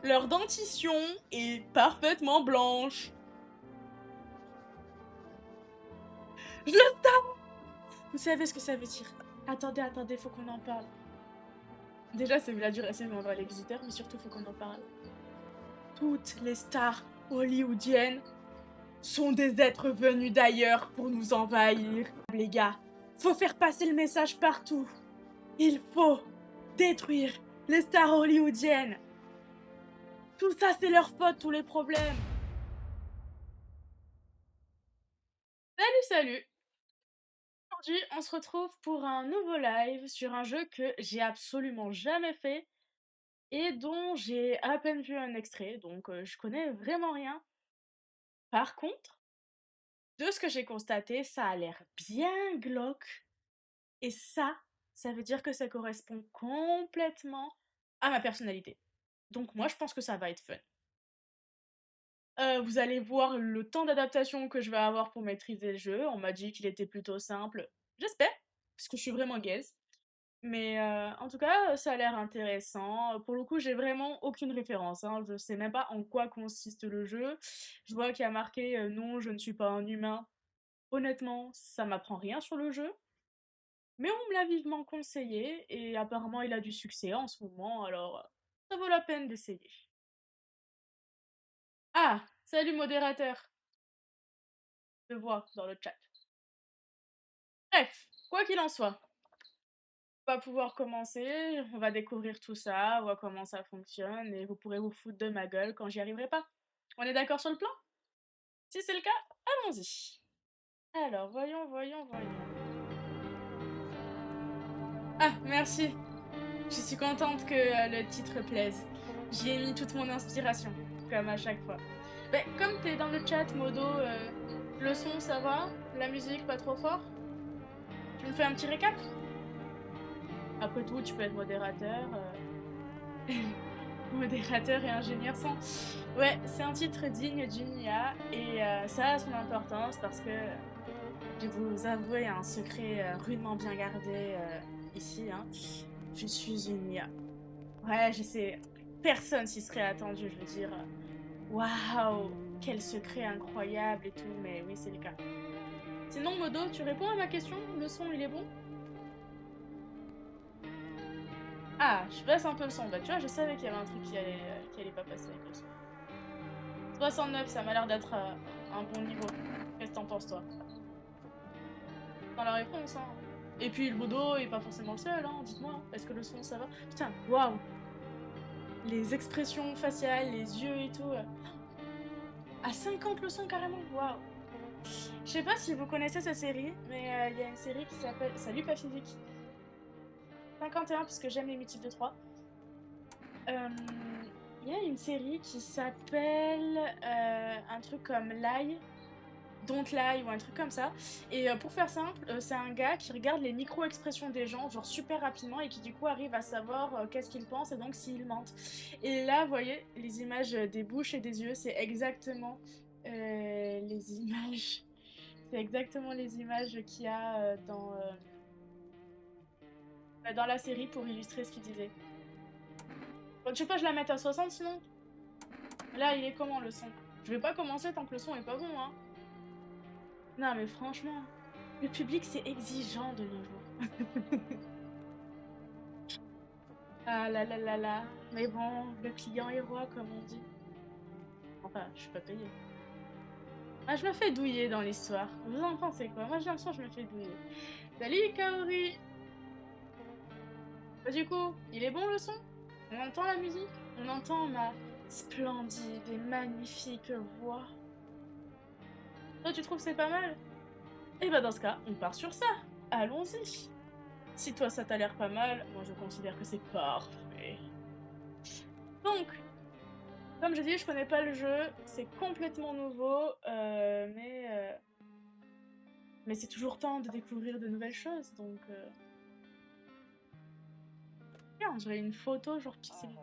Leur dentition est parfaitement blanche. Je le savais. Vous savez ce que ça veut dire. Attendez, faut qu'on en parle. Déjà, c'est la du racisme envers les visiteurs, mais surtout, faut qu'on en parle. Toutes les stars hollywoodiennes sont des êtres venus d'ailleurs pour nous envahir. Les gars, faut faire passer le message partout. Il faut détruire les stars hollywoodiennes. Tout ça, c'est leur faute, tous les problèmes. Salut. Aujourd'hui, on se retrouve pour un nouveau live sur un jeu que j'ai absolument jamais fait et dont j'ai à peine vu un extrait, donc je connais vraiment rien. Par contre, de ce que j'ai constaté, ça a l'air bien glauque. Et ça veut dire que ça correspond complètement à ma personnalité. Donc moi, je pense que ça va être fun. Vous allez voir le temps d'adaptation que je vais avoir pour maîtriser le jeu. On m'a dit qu'il était plutôt simple. J'espère, parce que je suis vraiment gaze. Mais en tout cas, ça a l'air intéressant. Pour le coup, j'ai vraiment aucune référence, hein. Je sais même pas en quoi consiste le jeu. Je vois qu'il y a marqué non, je ne suis pas un humain. Honnêtement, ça m'apprend rien sur le jeu. Mais on me l'a vivement conseillé et apparemment il a du succès en ce moment, alors ça vaut la peine d'essayer. Ah, salut modérateur, je te vois dans le chat. Bref, quoi qu'il en soit, on va pouvoir commencer, on va découvrir tout ça, on va voir comment ça fonctionne et vous pourrez vous foutre de ma gueule quand j'y arriverai pas. On est d'accord sur le plan? Si c'est le cas, allons-y. Alors, voyons. Ah, merci. Je suis contente que le titre plaise. J'y ai mis toute mon inspiration, comme à chaque fois. Ben, comme t'es dans le chat, Modo, le son ça va? La musique pas trop fort? Tu me fais un petit récap? Après tout, tu peux être modérateur. Modérateur et ingénieur son. Ouais, c'est un titre digne d'une IA et ça a son importance parce que je vais vous avouer un secret rudement bien gardé ici. Hein. Je suis une IA. Ouais, je sais. Personne s'y serait attendu, je veux dire. Waouh, quel secret incroyable et tout, mais oui, c'est le cas. Sinon, Modo, tu réponds à ma question? Le son, il est bon? Ah, je baisse un peu le son. Bah, tu vois, je savais qu'il y avait un truc qui allait pas passer avec le son. 69, ça m'a l'air d'être un bon niveau. Qu'est-ce que t'en penses, toi? Dans la réponse, hein. Et puis, le Modo est pas forcément le seul, hein. Dites-moi, est-ce que le son, ça va? Putain, waouh! Les expressions faciales, les yeux et tout. À 50 le son, carrément, waouh! Je sais pas si vous connaissez cette série, mais il y a une série qui s'appelle Salut pas physique. 51 puisque j'aime les multiples de 3. Il y a une série qui s'appelle un truc comme Lie, Don't Lie ou un truc comme ça. Et pour faire simple, c'est un gars qui regarde les micro-expressions des gens, genre super rapidement, et qui du coup arrive à savoir qu'est-ce qu'ils pensent et donc s'ils mentent. Et là, vous voyez, les images des bouches et des yeux, c'est exactement les images. C'est exactement les images qu'il y a dans la série pour illustrer ce qu'il disait. Bon, tu sais pas, je la mette à 60 sinon? Là, il est comment le son? Je vais pas commencer tant que le son est pas bon, hein. Non, mais franchement, le public c'est exigeant de nos jours. Ah là là là là. Mais bon, le client est roi, comme on dit. Enfin, je suis pas payée. Ah, je me fais douiller dans l'histoire. Vous en pensez quoi? Moi, j'ai l'impression que je me fais douiller. Salut, Kaori! Bah, du coup, il est bon le son? On entend la musique? On entend ma splendide et magnifique voix. Toi, tu trouves que c'est pas mal? Et bah, dans ce cas, on part sur ça. Allons-y. Si toi, ça t'a l'air pas mal, moi, je considère que c'est parfait. Donc, comme je dis, je connais pas le jeu, c'est complètement nouveau, mais c'est toujours temps de découvrir de nouvelles choses, donc... Tiens, j'aurais une photo genre pixelisée.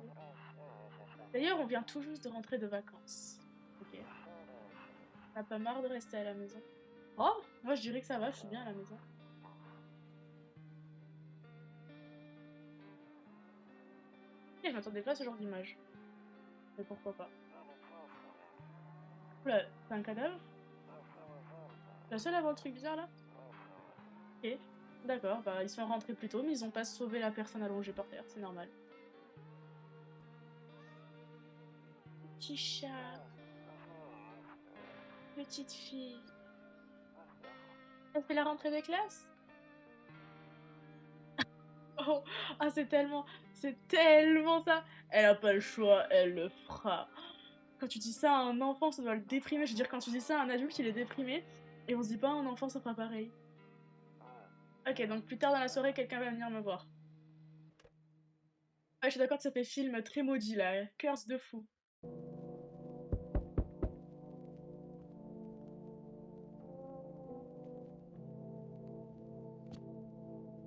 D'ailleurs, on vient tout juste de rentrer de vacances. Ok. T'as pas marre de rester à la maison? Oh, moi je dirais que ça va, je suis bien à la maison. Et je m'attendais pas à ce genre d'image. Mais pourquoi pas. Oula, c'est un cadavre? La seule à voir le truc bizarre là? Ok. D'accord, bah ils sont rentrés plus tôt, mais ils ont pas sauvé la personne allongée par terre, c'est normal. Petit chat. Petite fille. Elle fait la rentrée des classes? Oh, ah c'est tellement ça. Elle a pas le choix, elle le fera. Quand tu dis ça à un enfant, ça doit le déprimer. Je veux dire, quand tu dis ça à un adulte, il est déprimé. Et on se dit pas à un enfant, ça fera pareil. Ok, donc plus tard dans la soirée, quelqu'un va venir me voir. Ouais, je suis d'accord que ça fait film très maudit là. Curse de fou.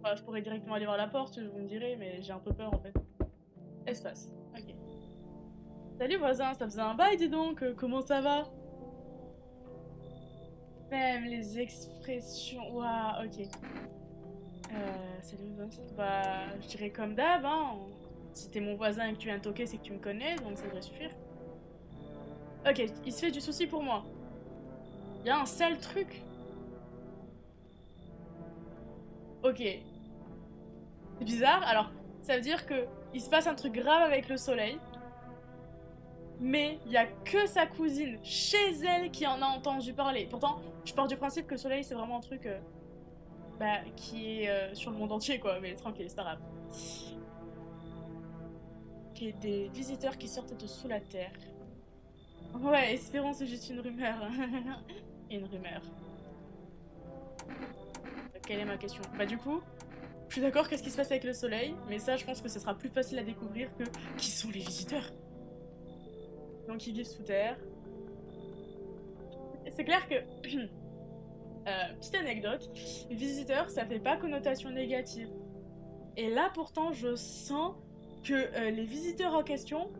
Enfin, je pourrais directement aller voir la porte, vous me direz, mais j'ai un peu peur en fait. Espace. Ok. Salut voisin, ça faisait un bail, dis donc. Comment ça va? Même les expressions. Waouh, ok. Salut voisin. Bah, je dirais comme d'hab, hein. Si t'es mon voisin et que tu viens de toquer, c'est que tu me connais, donc ça devrait suffire. Ok, il se fait du souci pour moi. Il y a un sale truc. Ok. C'est bizarre. Alors, ça veut dire que il se passe un truc grave avec le soleil. Mais il y a que sa cousine chez elle qui en a entendu parler. Pourtant, je pars du principe que le soleil c'est vraiment un truc qui est sur le monde entier quoi. Mais tranquille, c'est pas grave. Ok, des visiteurs qui sortent de sous la terre. Ouais, espérons c'est juste une rumeur. Une rumeur. Quelle est ma question? Bah du coup, je suis d'accord qu'est-ce qui se passe avec le soleil, mais ça je pense que ce sera plus facile à découvrir que qui sont les visiteurs. Donc ils vivent sous terre. C'est clair que, petite anecdote, visiteur ça fait pas connotation négative. Et là pourtant je sens que les visiteurs en question,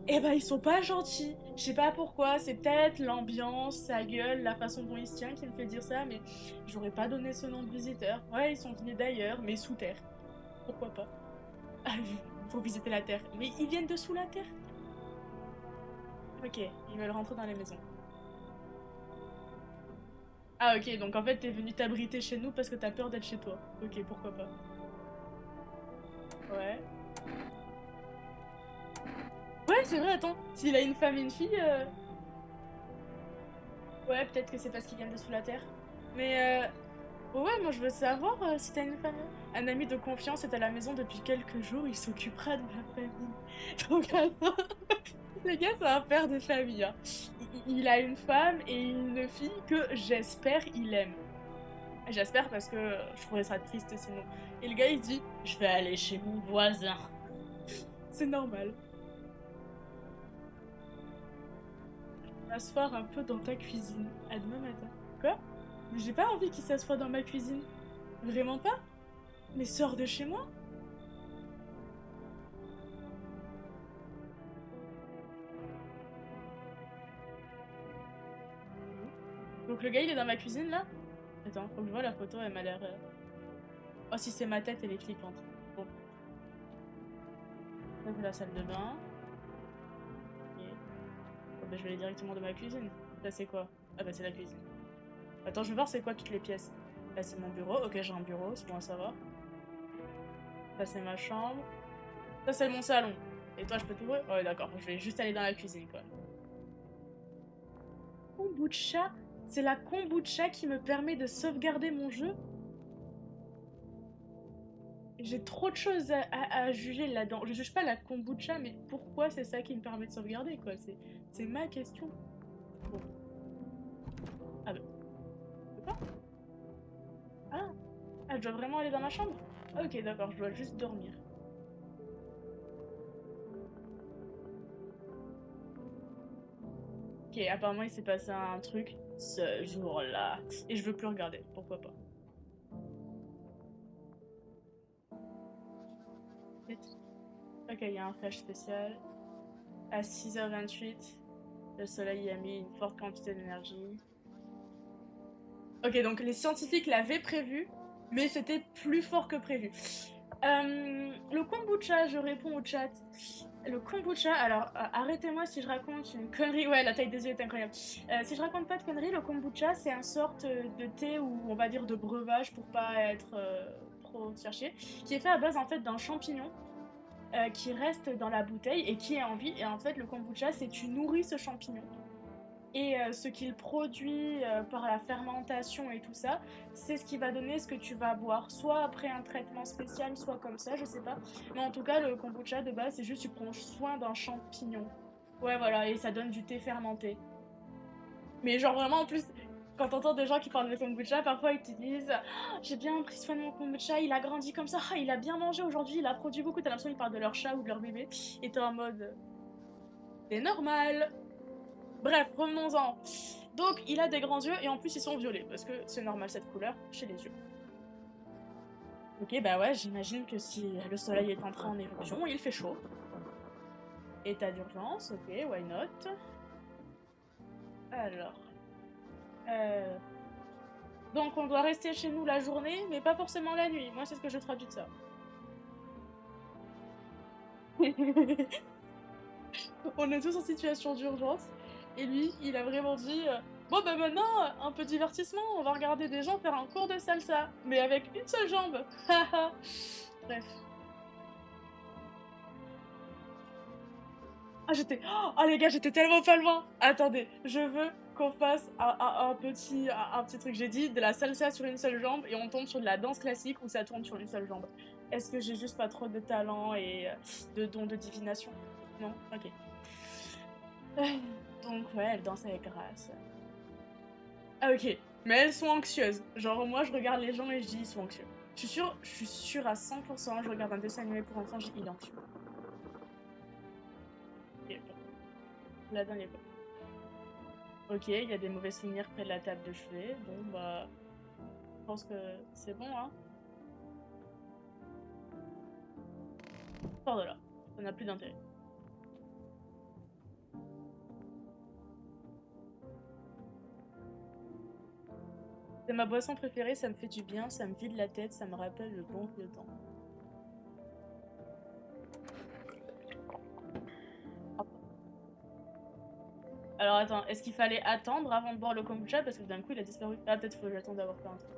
eh ben ils sont pas gentils. Je sais pas pourquoi, c'est peut-être l'ambiance, sa gueule, la façon dont il se tient qui me fait dire ça, mais j'aurais pas donné ce nom de visiteur. Ouais, ils sont venus d'ailleurs, mais sous terre. Pourquoi pas? Pour visiter la terre. Mais ils viennent de sous la terre? Ok, ils veulent rentrer dans les maisons. Ah ok, donc en fait t'es venu t'abriter chez nous parce que t'as peur d'être chez toi. Ok, pourquoi pas. Ouais. Ouais, c'est vrai, attends. S'il a une femme et une fille, ouais, peut-être que c'est parce qu'ils viennent de sous la terre. Mais ouais, moi je veux savoir si t'as une femme. Un ami de confiance est à la maison depuis quelques jours, il s'occupera de la famille. Donc attends, les gars, c'est un père de famille. Hein. Il a une femme et une fille que j'espère il aime. J'espère parce que je trouverais ça triste sinon. Et le gars il se dit, je vais aller chez mon voisin. C'est normal. M'asseoir un peu dans ta cuisine. À demain matin. Quoi? Mais j'ai pas envie qu'il s'assoie dans ma cuisine. Vraiment pas? Mais sors de chez moi? Donc le gars il est dans ma cuisine là? Attends, faut que je vois la photo, elle m'a l'air. Oh, si c'est ma tête, elle est flippante. Bon, ça c'est la salle de bain. Ok. Bon, bah, je vais aller directement de ma cuisine. Ça c'est quoi? Ah bah c'est la cuisine. Attends, je vais voir c'est quoi toutes les pièces. Là c'est mon bureau. Ok, j'ai un bureau, c'est bon à savoir. Ça c'est ma chambre. Ça c'est mon salon. Et toi, je peux t'ouvrir? Ouais, d'accord, je vais juste aller dans la cuisine quoi. Kombucha? C'est la kombucha qui me permet de sauvegarder mon jeu? J'ai trop de choses à juger là-dedans. Je juge pas la kombucha, mais pourquoi c'est ça qui me permet de sauvegarder, quoi? C'est ma question. Bon. Ah bah. C'est quoi? Ah! Ah, je dois vraiment aller dans ma chambre? Ok, d'accord, je dois juste dormir. Ok, apparemment il s'est passé un truc ce jour-là. Et je veux plus regarder, pourquoi pas. Ok, il y a un flash spécial. À 6h28, le soleil y a mis une forte quantité d'énergie. Ok, donc les scientifiques l'avaient prévu, mais c'était plus fort que prévu. Le kombucha, je réponds au chat. Le kombucha, alors arrêtez-moi si je raconte une connerie. Ouais, la taille des yeux est incroyable. Si je raconte pas de conneries, le kombucha c'est un sorte de thé ou on va dire de breuvage pour pas être trop cherché, qui est fait à base en fait d'un champignon qui reste dans la bouteille et qui est en vie. Et en fait, le kombucha c'est tu nourris ce champignon. Et ce qu'il produit par la fermentation et tout ça, c'est ce qui va donner ce que tu vas boire. Soit après un traitement spécial, soit comme ça, je sais pas. Mais en tout cas, le kombucha de base, c'est juste tu prends soin d'un champignon. Ouais, voilà, et ça donne du thé fermenté. Mais genre vraiment, en plus, quand t'entends des gens qui parlent de kombucha, parfois ils te disent «Ah, j'ai bien pris soin de mon kombucha, il a grandi comme ça, ah, il a bien mangé aujourd'hui, il a produit beaucoup». T'as l'impression qu'ils parlent de leur chat ou de leur bébé. Et t'es en mode «C'est normal». Bref, revenons-en. Donc, il a des grands yeux et en plus, ils sont violets parce que c'est normal cette couleur chez les yeux. Ok, bah ouais, j'imagine que si le soleil est entré en éruption, il fait chaud. État d'urgence, ok, why not. Alors. Donc, on doit rester chez nous la journée, mais pas forcément la nuit. Moi, c'est ce que je traduis de ça. On est tous en situation d'urgence. Et lui, il a vraiment dit bon, bah maintenant, un peu divertissement, on va regarder des gens faire un cours de salsa, mais avec une seule jambe. Bref. Ah, j'étais. Oh, les gars, j'étais tellement pas loin. Attendez, je veux qu'on fasse un petit truc. J'ai dit de la salsa sur une seule jambe et on tombe sur de la danse classique où ça tourne sur une seule jambe. Est-ce que j'ai juste pas trop de talent et de dons de divination? Non? Ok. Donc, ouais, elle danse avec grâce. Ah, ok. Mais elles sont anxieuses. Genre, moi, je regarde les gens et je dis, ils sont anxieux. Je suis sûre à 100%, je regarde un dessin animé pour enfants, je dis, il est anxieux. Ok, bon. La dernière fois. Ok, il y a des mauvais souvenirs près de la table de chevet. Bon, bah, je pense que c'est bon, hein. Sors de là. Ça n'a plus d'intérêt. C'est ma boisson préférée, ça me fait du bien, ça me vide la tête, ça me rappelle le bon vieux temps. Alors attends, est-ce qu'il fallait attendre avant de boire le kombucha parce que d'un coup il a disparu? Ah, peut-être faut que j'attende d'avoir fait un truc.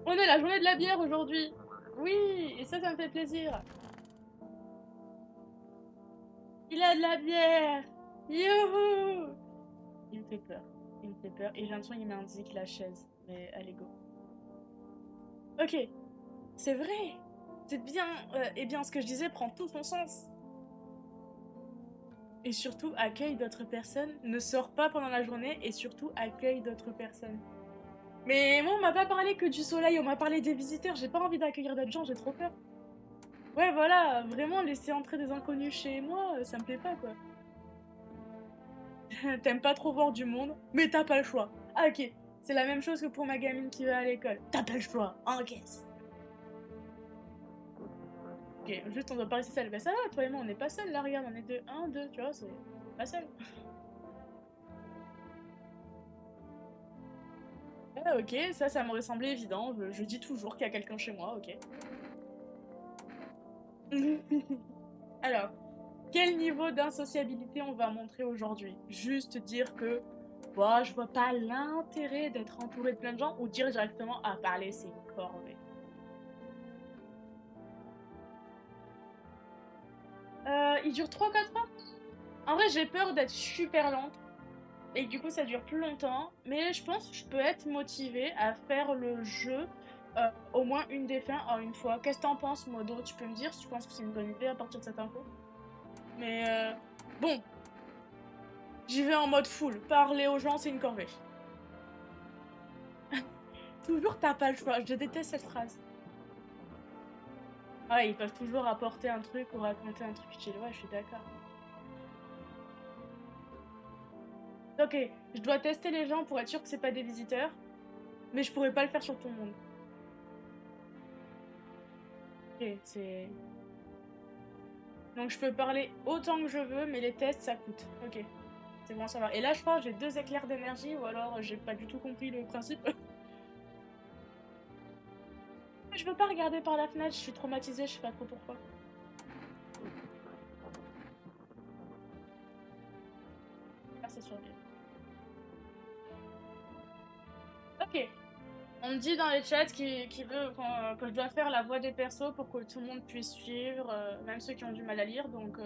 On est la journée de la bière aujourd'hui! Oui, et ça me fait plaisir. Il a de la bière! Youhou! Il me fait peur. Il me fait peur. Et j'ai l'impression qu'il m'indique la chaise. Mais allez, go. Ok, c'est vrai! C'est bien. Eh bien, ce que je disais prend tout son sens. Et surtout, accueille d'autres personnes. Ne sors pas pendant la journée et surtout, accueille d'autres personnes. Mais moi, on m'a pas parlé que du soleil, on m'a parlé des visiteurs. J'ai pas envie d'accueillir d'autres gens, j'ai trop peur. Ouais, voilà, vraiment, laisser entrer des inconnus chez moi, ça me plaît pas, quoi. T'aimes pas trop voir du monde, mais t'as pas le choix. Ah, ok. C'est la même chose que pour ma gamine qui va à l'école. T'as pas le choix, encaisse. Ok, juste on doit pas rester seul. Bah ça va, toi et moi, on n'est pas seuls là, regarde, on est deux. Un, deux, tu vois, c'est pas seul. Ah, ok, ça m'aurait semblé évident. Je dis toujours qu'il y a quelqu'un chez moi, ok. Alors, quel niveau d'insociabilité on va montrer aujourd'hui? Juste dire que bah, je vois pas l'intérêt d'être entouré de plein de gens ou dire directement à parler, c'est une corvée. Il dure 3-4 heures. En vrai, j'ai peur d'être super lente et que du coup ça dure plus longtemps, mais je pense que je peux être motivée à faire le jeu au moins une des fins en une fois. Qu'est-ce que t'en penses, Modo? Tu peux me dire si tu penses que c'est une bonne idée à partir de cette info? Mais bon, j'y vais en mode full. Parler aux gens, c'est une corvée. Toujours t'as pas le choix. Je déteste cette phrase. Ah, ils peuvent toujours apporter un truc ou raconter un truc utile. Ouais, je suis d'accord. Ok, je dois tester les gens pour être sûr que c'est pas des visiteurs, mais je pourrais pas le faire sur tout le monde. Ok, c'est... Donc je peux parler autant que je veux, mais les tests, ça coûte. Ok, c'est bon à savoir. Et là, je crois que j'ai 2 éclairs d'énergie, ou alors j'ai pas du tout compris le principe. Je veux pas regarder par la fenêtre, je suis traumatisée, je sais pas trop pourquoi. c'est survivre. Ok. On me dit dans les chats qu'il veut que je dois faire la voix des persos pour que tout le monde puisse suivre, même ceux qui ont du mal à lire. Donc,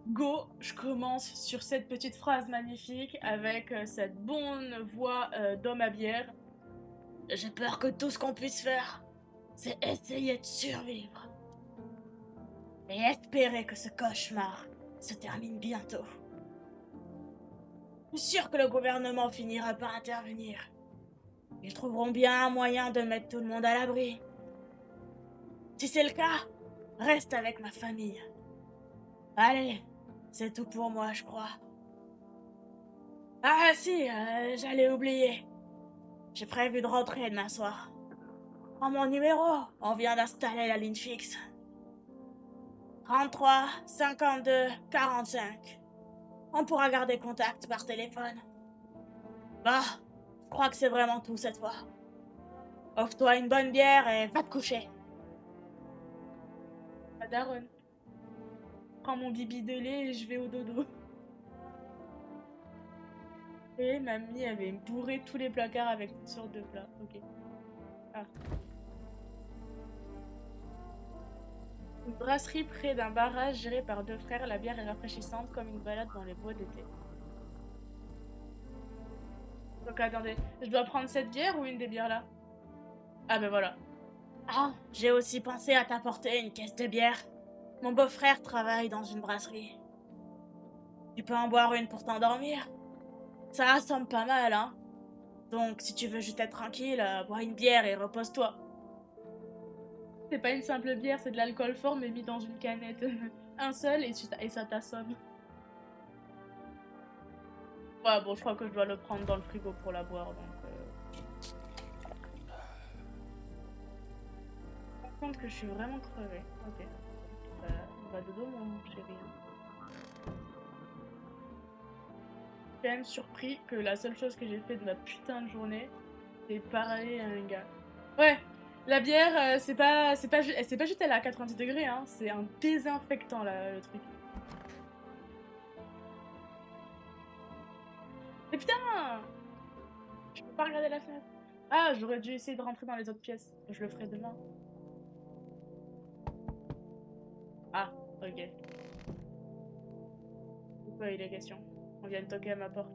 go, je commence sur cette petite phrase magnifique avec cette bonne voix d'homme à bière. J'ai peur que tout ce qu'on puisse faire, c'est essayer de survivre. Et espérer que ce cauchemar se termine bientôt. Je suis sûr que le gouvernement finira par intervenir. Ils trouveront bien un moyen de mettre tout le monde à l'abri. Si c'est le cas, reste avec ma famille. Allez, c'est tout pour moi, je crois. Ah si, j'allais oublier. J'ai prévu de rentrer demain soir. Prends mon numéro, on vient d'installer la ligne fixe. 33 52 45. On pourra garder contact par téléphone. Bah, je crois que c'est vraiment tout cette fois. Offre-toi une bonne bière et va te coucher. Ah, daronne. Prends mon bibi de lait et je vais au dodo. Et mamie avait bourré tous les placards avec toutes sortes de plats. Ok. Ah. Une brasserie près d'un barrage géré par deux frères. La bière est rafraîchissante comme une balade dans les bois d'été. Donc attendez, je dois prendre cette bière ou une des bières là? Ah ben voilà. Ah, j'ai aussi pensé à t'apporter une caisse de bière. Mon beau-frère travaille dans une brasserie. Tu peux en boire une pour t'endormir. Ça ressemble pas mal, hein. Donc si tu veux juste être tranquille, bois une bière et repose-toi. C'est pas une simple bière, c'est de l'alcool fort mais mis dans une canette. Un seul et ça t'assomme. Ouais, bon, je crois que je dois le prendre dans le frigo pour la boire, donc... Par contre que je suis vraiment crevée. Ok. Va dodo, mon chéri. Je suis quand même surpris que la seule chose que j'ai fait de ma putain de journée, c'est parler à un gars. Ouais, la bière, c'est pas juste elle est à 90 degrés, hein. C'est un désinfectant, là, le truc. Mais putain! Je peux pas regarder la fenêtre. Ah, j'aurais dû essayer de rentrer dans les autres pièces. Je le ferai demain. Ah, ok. Pourquoi il est question? On vient de toquer à ma porte.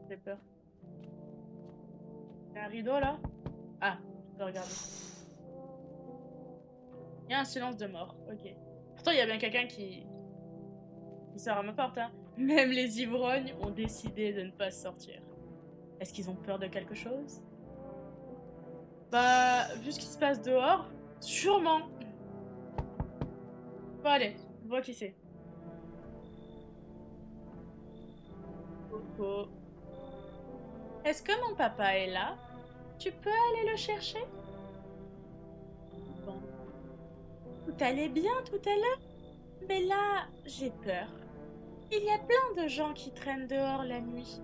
J'ai peur. Il y a un rideau là? Ah, je peux regarder. Il y a un silence de mort, ok. Pourtant, il y a bien quelqu'un qui sort à ma porte, hein. Même les ivrognes ont décidé de ne pas sortir. Est-ce qu'ils ont peur de quelque chose? Bah, vu ce qui se passe dehors, sûrement. Bon, allez, on voit qui c'est. Coco. Est-ce que mon papa est là? Tu peux aller le chercher? Bon. Tout allait bien tout à l'heure? Mais là, j'ai peur. Il y a plein de gens qui traînent dehors la nuit.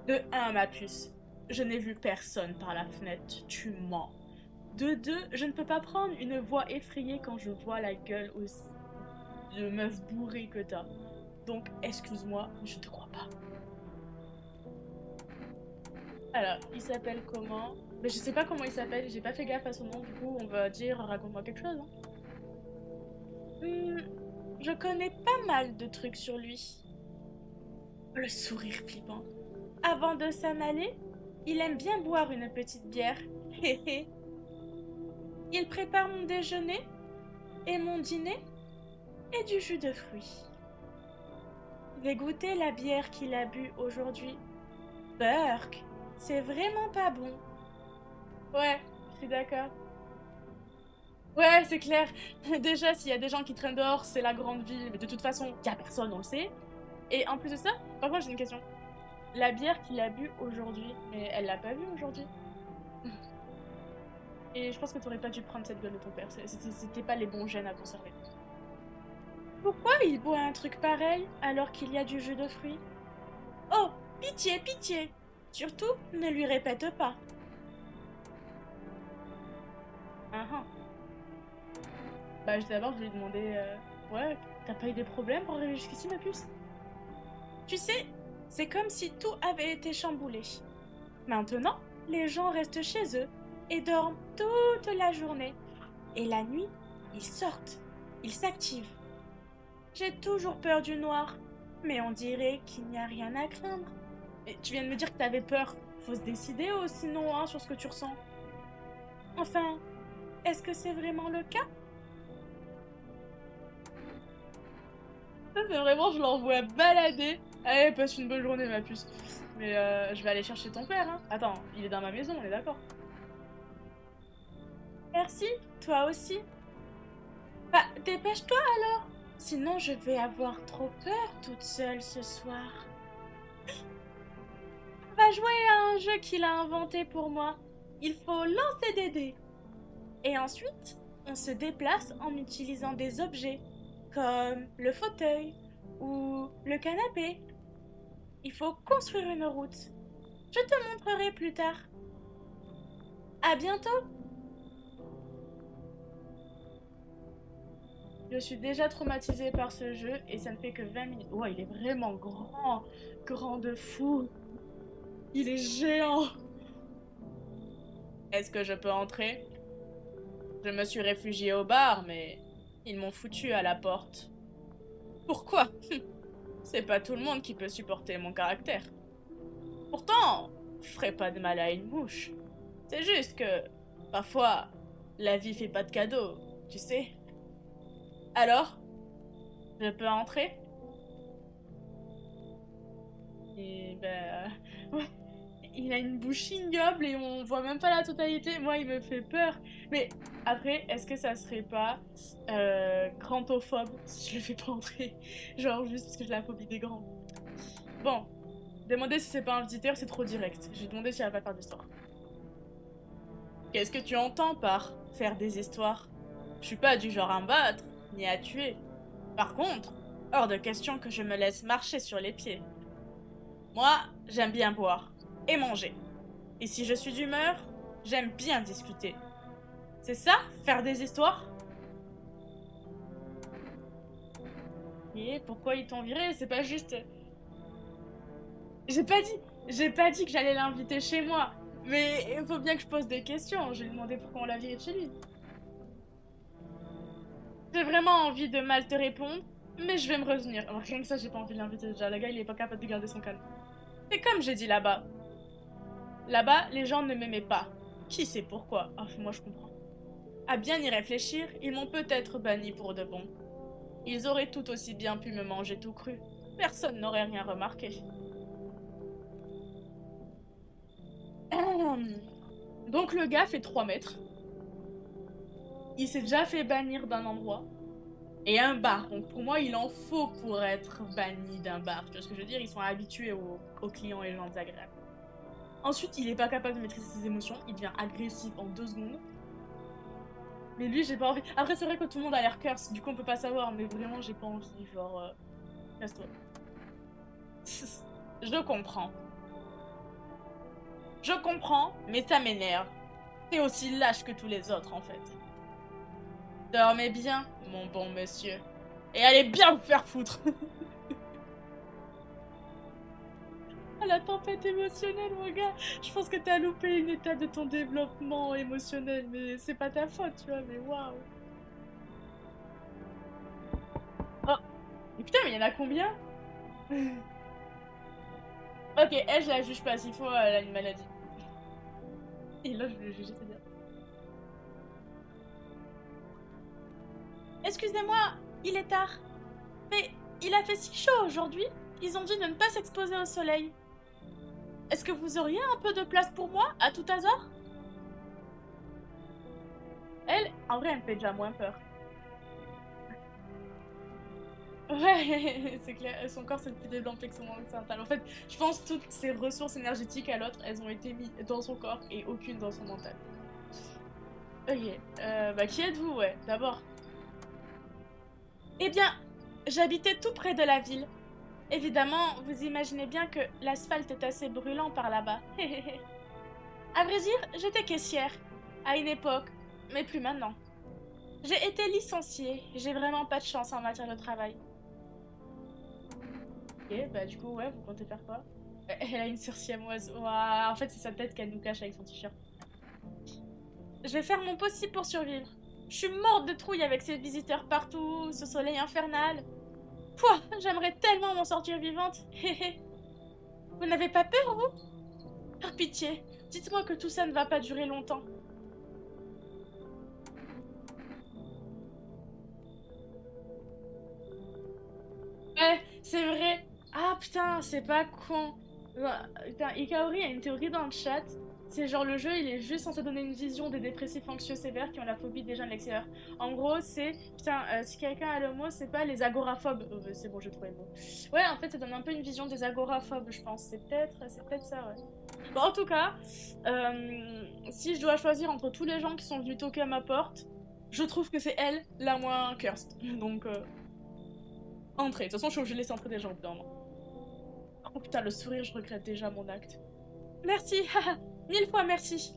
De 1, ma puce, je n'ai vu personne par la fenêtre, tu mens. De 2, je ne peux pas prendre une voix effrayée quand je vois la gueule aussi de meuf bourrée que t'as. Donc, excuse-moi, je te crois pas. Alors, il s'appelle comment? Mais je sais pas comment il s'appelle, j'ai pas fait gaffe à son nom, du coup, on va dire raconte-moi quelque chose, hein. Je connais pas mal de trucs sur lui. Le sourire flippant. Avant de s'en aller, il aime bien boire une petite bière. Il prépare mon déjeuner et mon dîner et du jus de fruits. Je vais goûter la bière qu'il a bu aujourd'hui. Burk, c'est vraiment pas bon. Ouais, je suis d'accord. Ouais, c'est clair. Déjà, s'il y a des gens qui traînent dehors, c'est la grande ville, mais de toute façon, il y a personne, on le sait. Et en plus de ça, par contre, j'ai une question. La bière qu'il a bu aujourd'hui, mais elle l'a pas bu aujourd'hui. Et je pense que t'aurais pas dû prendre cette gueule de ton père. C'était pas les bons gènes à conserver. Pourquoi il boit un truc pareil alors qu'il y a du jus de fruits? Oh, pitié, pitié! Surtout, ne lui répète pas. Ah ah. Bah, d'abord, je lui ai demandé Ouais, t'as pas eu des problèmes pour arriver jusqu'ici, ma puce? Tu sais, c'est comme si tout avait été chamboulé. Maintenant, les gens restent chez eux et dorment toute la journée. Et la nuit, ils sortent, ils s'activent. J'ai toujours peur du noir, mais on dirait qu'il n'y a rien à craindre. Et tu viens de me dire que t'avais peur. Faut se décider sinon hein, sur ce que tu ressens. Enfin, est-ce que c'est vraiment le cas? Ça, c'est vraiment, je l'envoie balader. Allez, passe une bonne journée, ma puce. Mais je vais aller chercher ton père, hein. Attends, il est dans ma maison, on est d'accord. Merci, toi aussi. Bah, dépêche-toi alors. Sinon, je vais avoir trop peur toute seule ce soir. On va jouer à un jeu qu'il a inventé pour moi. Il faut lancer des dés. Et ensuite, on se déplace en utilisant des objets, comme le fauteuil ou le canapé. Il faut construire une route. Je te montrerai plus tard. À bientôt! Je suis déjà traumatisée par ce jeu et ça ne fait que 20 minutes. Ouais, il est vraiment grand, grand de fou. Il est géant. Est-ce que je peux entrer? Je me suis réfugiée au bar, mais ils m'ont foutu à la porte. Pourquoi? C'est pas tout le monde qui peut supporter mon caractère. Pourtant, je ferai pas de mal à une mouche. C'est juste que, parfois, la vie fait pas de cadeaux, tu sais. Alors, je peux entrer? Et ben, ouais, il a une bouche ignoble et on voit même pas la totalité. Moi, il me fait peur. Mais après, est-ce que ça serait pas grandophobe si je le fais pas entrer? Genre juste parce que j'ai la phobie des grands. Bon, demander si c'est pas un visiteur, c'est trop direct. Je vais demander si elle va pas faire d'histoire. Qu'est-ce que tu entends par faire des histoires? Je suis pas du genre à me battre, ni à tuer. Par contre, hors de question que je me laisse marcher sur les pieds. Moi, j'aime bien boire et manger. Et si je suis d'humeur, j'aime bien discuter. C'est ça, faire des histoires? Et pourquoi ils t'ont viré? C'est pas juste... J'ai pas dit que j'allais l'inviter chez moi. Mais il faut bien que je pose des questions. Je lui ai demandé pourquoi on l'a viré de chez lui. J'ai vraiment envie de mal te répondre, mais je vais me retenir. Alors, rien que ça, j'ai pas envie de l'inviter déjà. Le gars, il est pas capable de garder son calme. C'est comme j'ai dit là-bas. Là-bas, les gens ne m'aimaient pas. Qui sait pourquoi? Ah, moi, je comprends. À bien y réfléchir, ils m'ont peut-être banni pour de bon. Ils auraient tout aussi bien pu me manger tout cru. Personne n'aurait rien remarqué. Donc le gars fait 3 mètres. Il s'est déjà fait bannir d'un endroit. Et un bar. Donc pour moi, il en faut pour être banni d'un bar. Tu vois ce que je veux dire? Ils sont habitués aux clients et les gens désagréables. Ensuite, il est pas capable de maîtriser ses émotions. Il devient agressif en 2 secondes. Mais lui, j'ai pas envie. Après, c'est vrai que tout le monde a l'air curse. Du coup, on peut pas savoir. Mais vraiment, j'ai pas envie. Genre, reste-toi. Je comprends. Je comprends, mais ça m'énerve. T'es aussi lâche que tous les autres, en fait. Dormez bien, mon bon monsieur. Et allez bien vous faire foutre. Ah, la tempête émotionnelle, mon gars. Je pense que t'as loupé une étape de ton développement émotionnel, mais c'est pas ta faute, tu vois, mais waouh. Oh, mais putain, mais il y en a combien? Ok, elle, je la juge pas, s'il faut, elle a une maladie. Et là, je vais le juger, c'est bien. Excusez-moi, il est tard. Mais il a fait si chaud aujourd'hui. Ils ont dit de ne pas s'exposer au soleil. Est-ce que vous auriez un peu de place pour moi, à tout hasard? Elle, en vrai, elle me fait déjà moins peur. Ouais, c'est clair. Son corps, c'est plus développé que son mental. En fait, je pense que toutes ses ressources énergétiques à l'autre, elles ont été mises dans son corps et aucune dans son mental. Ok. Bah, qui êtes-vous, ouais, d'abord? Eh bien, j'habitais tout près de la ville. Évidemment, vous imaginez bien que l'asphalte est assez brûlant par là-bas. À vrai dire, j'étais caissière, à une époque, mais plus maintenant. J'ai été licenciée. J'ai vraiment pas de chance en matière de travail. Ok, bah du coup, ouais, vous comptez faire quoi? Elle a une sœur siamoise. Ouah, en fait, c'est sa tête qu'elle nous cache avec son t-shirt. Je vais faire mon possible pour survivre. Je suis morte de trouille avec ces visiteurs partout, ce soleil infernal. Pouah, j'aimerais tellement m'en sortir vivante. Vous n'avez pas peur, vous? Par pitié, dites-moi que tout ça ne va pas durer longtemps. Ouais, c'est vrai. Ah putain, c'est pas con. Putain, Ikaori a une théorie dans le chat. C'est genre le jeu, il est juste censé donner une vision des dépressifs anxieux sévères qui ont la phobie des jeunes de l'extérieur. En gros, c'est. Putain, si quelqu'un a le mot, c'est pas les agoraphobes. C'est bon, j'ai trouvé le mot. Ouais, en fait, ça donne un peu une vision des agoraphobes, je pense. C'est peut-être ça, ouais. Bon, en tout cas, si je dois choisir entre tous les gens qui sont venus toquer à ma porte, je trouve que c'est elle la moins cursed. Donc, entrer. De toute façon, je suis obligée de laisser entrer des gens, évidemment. Oh putain, le sourire, je regrette déjà mon acte. Merci, haha, 1000 fois merci.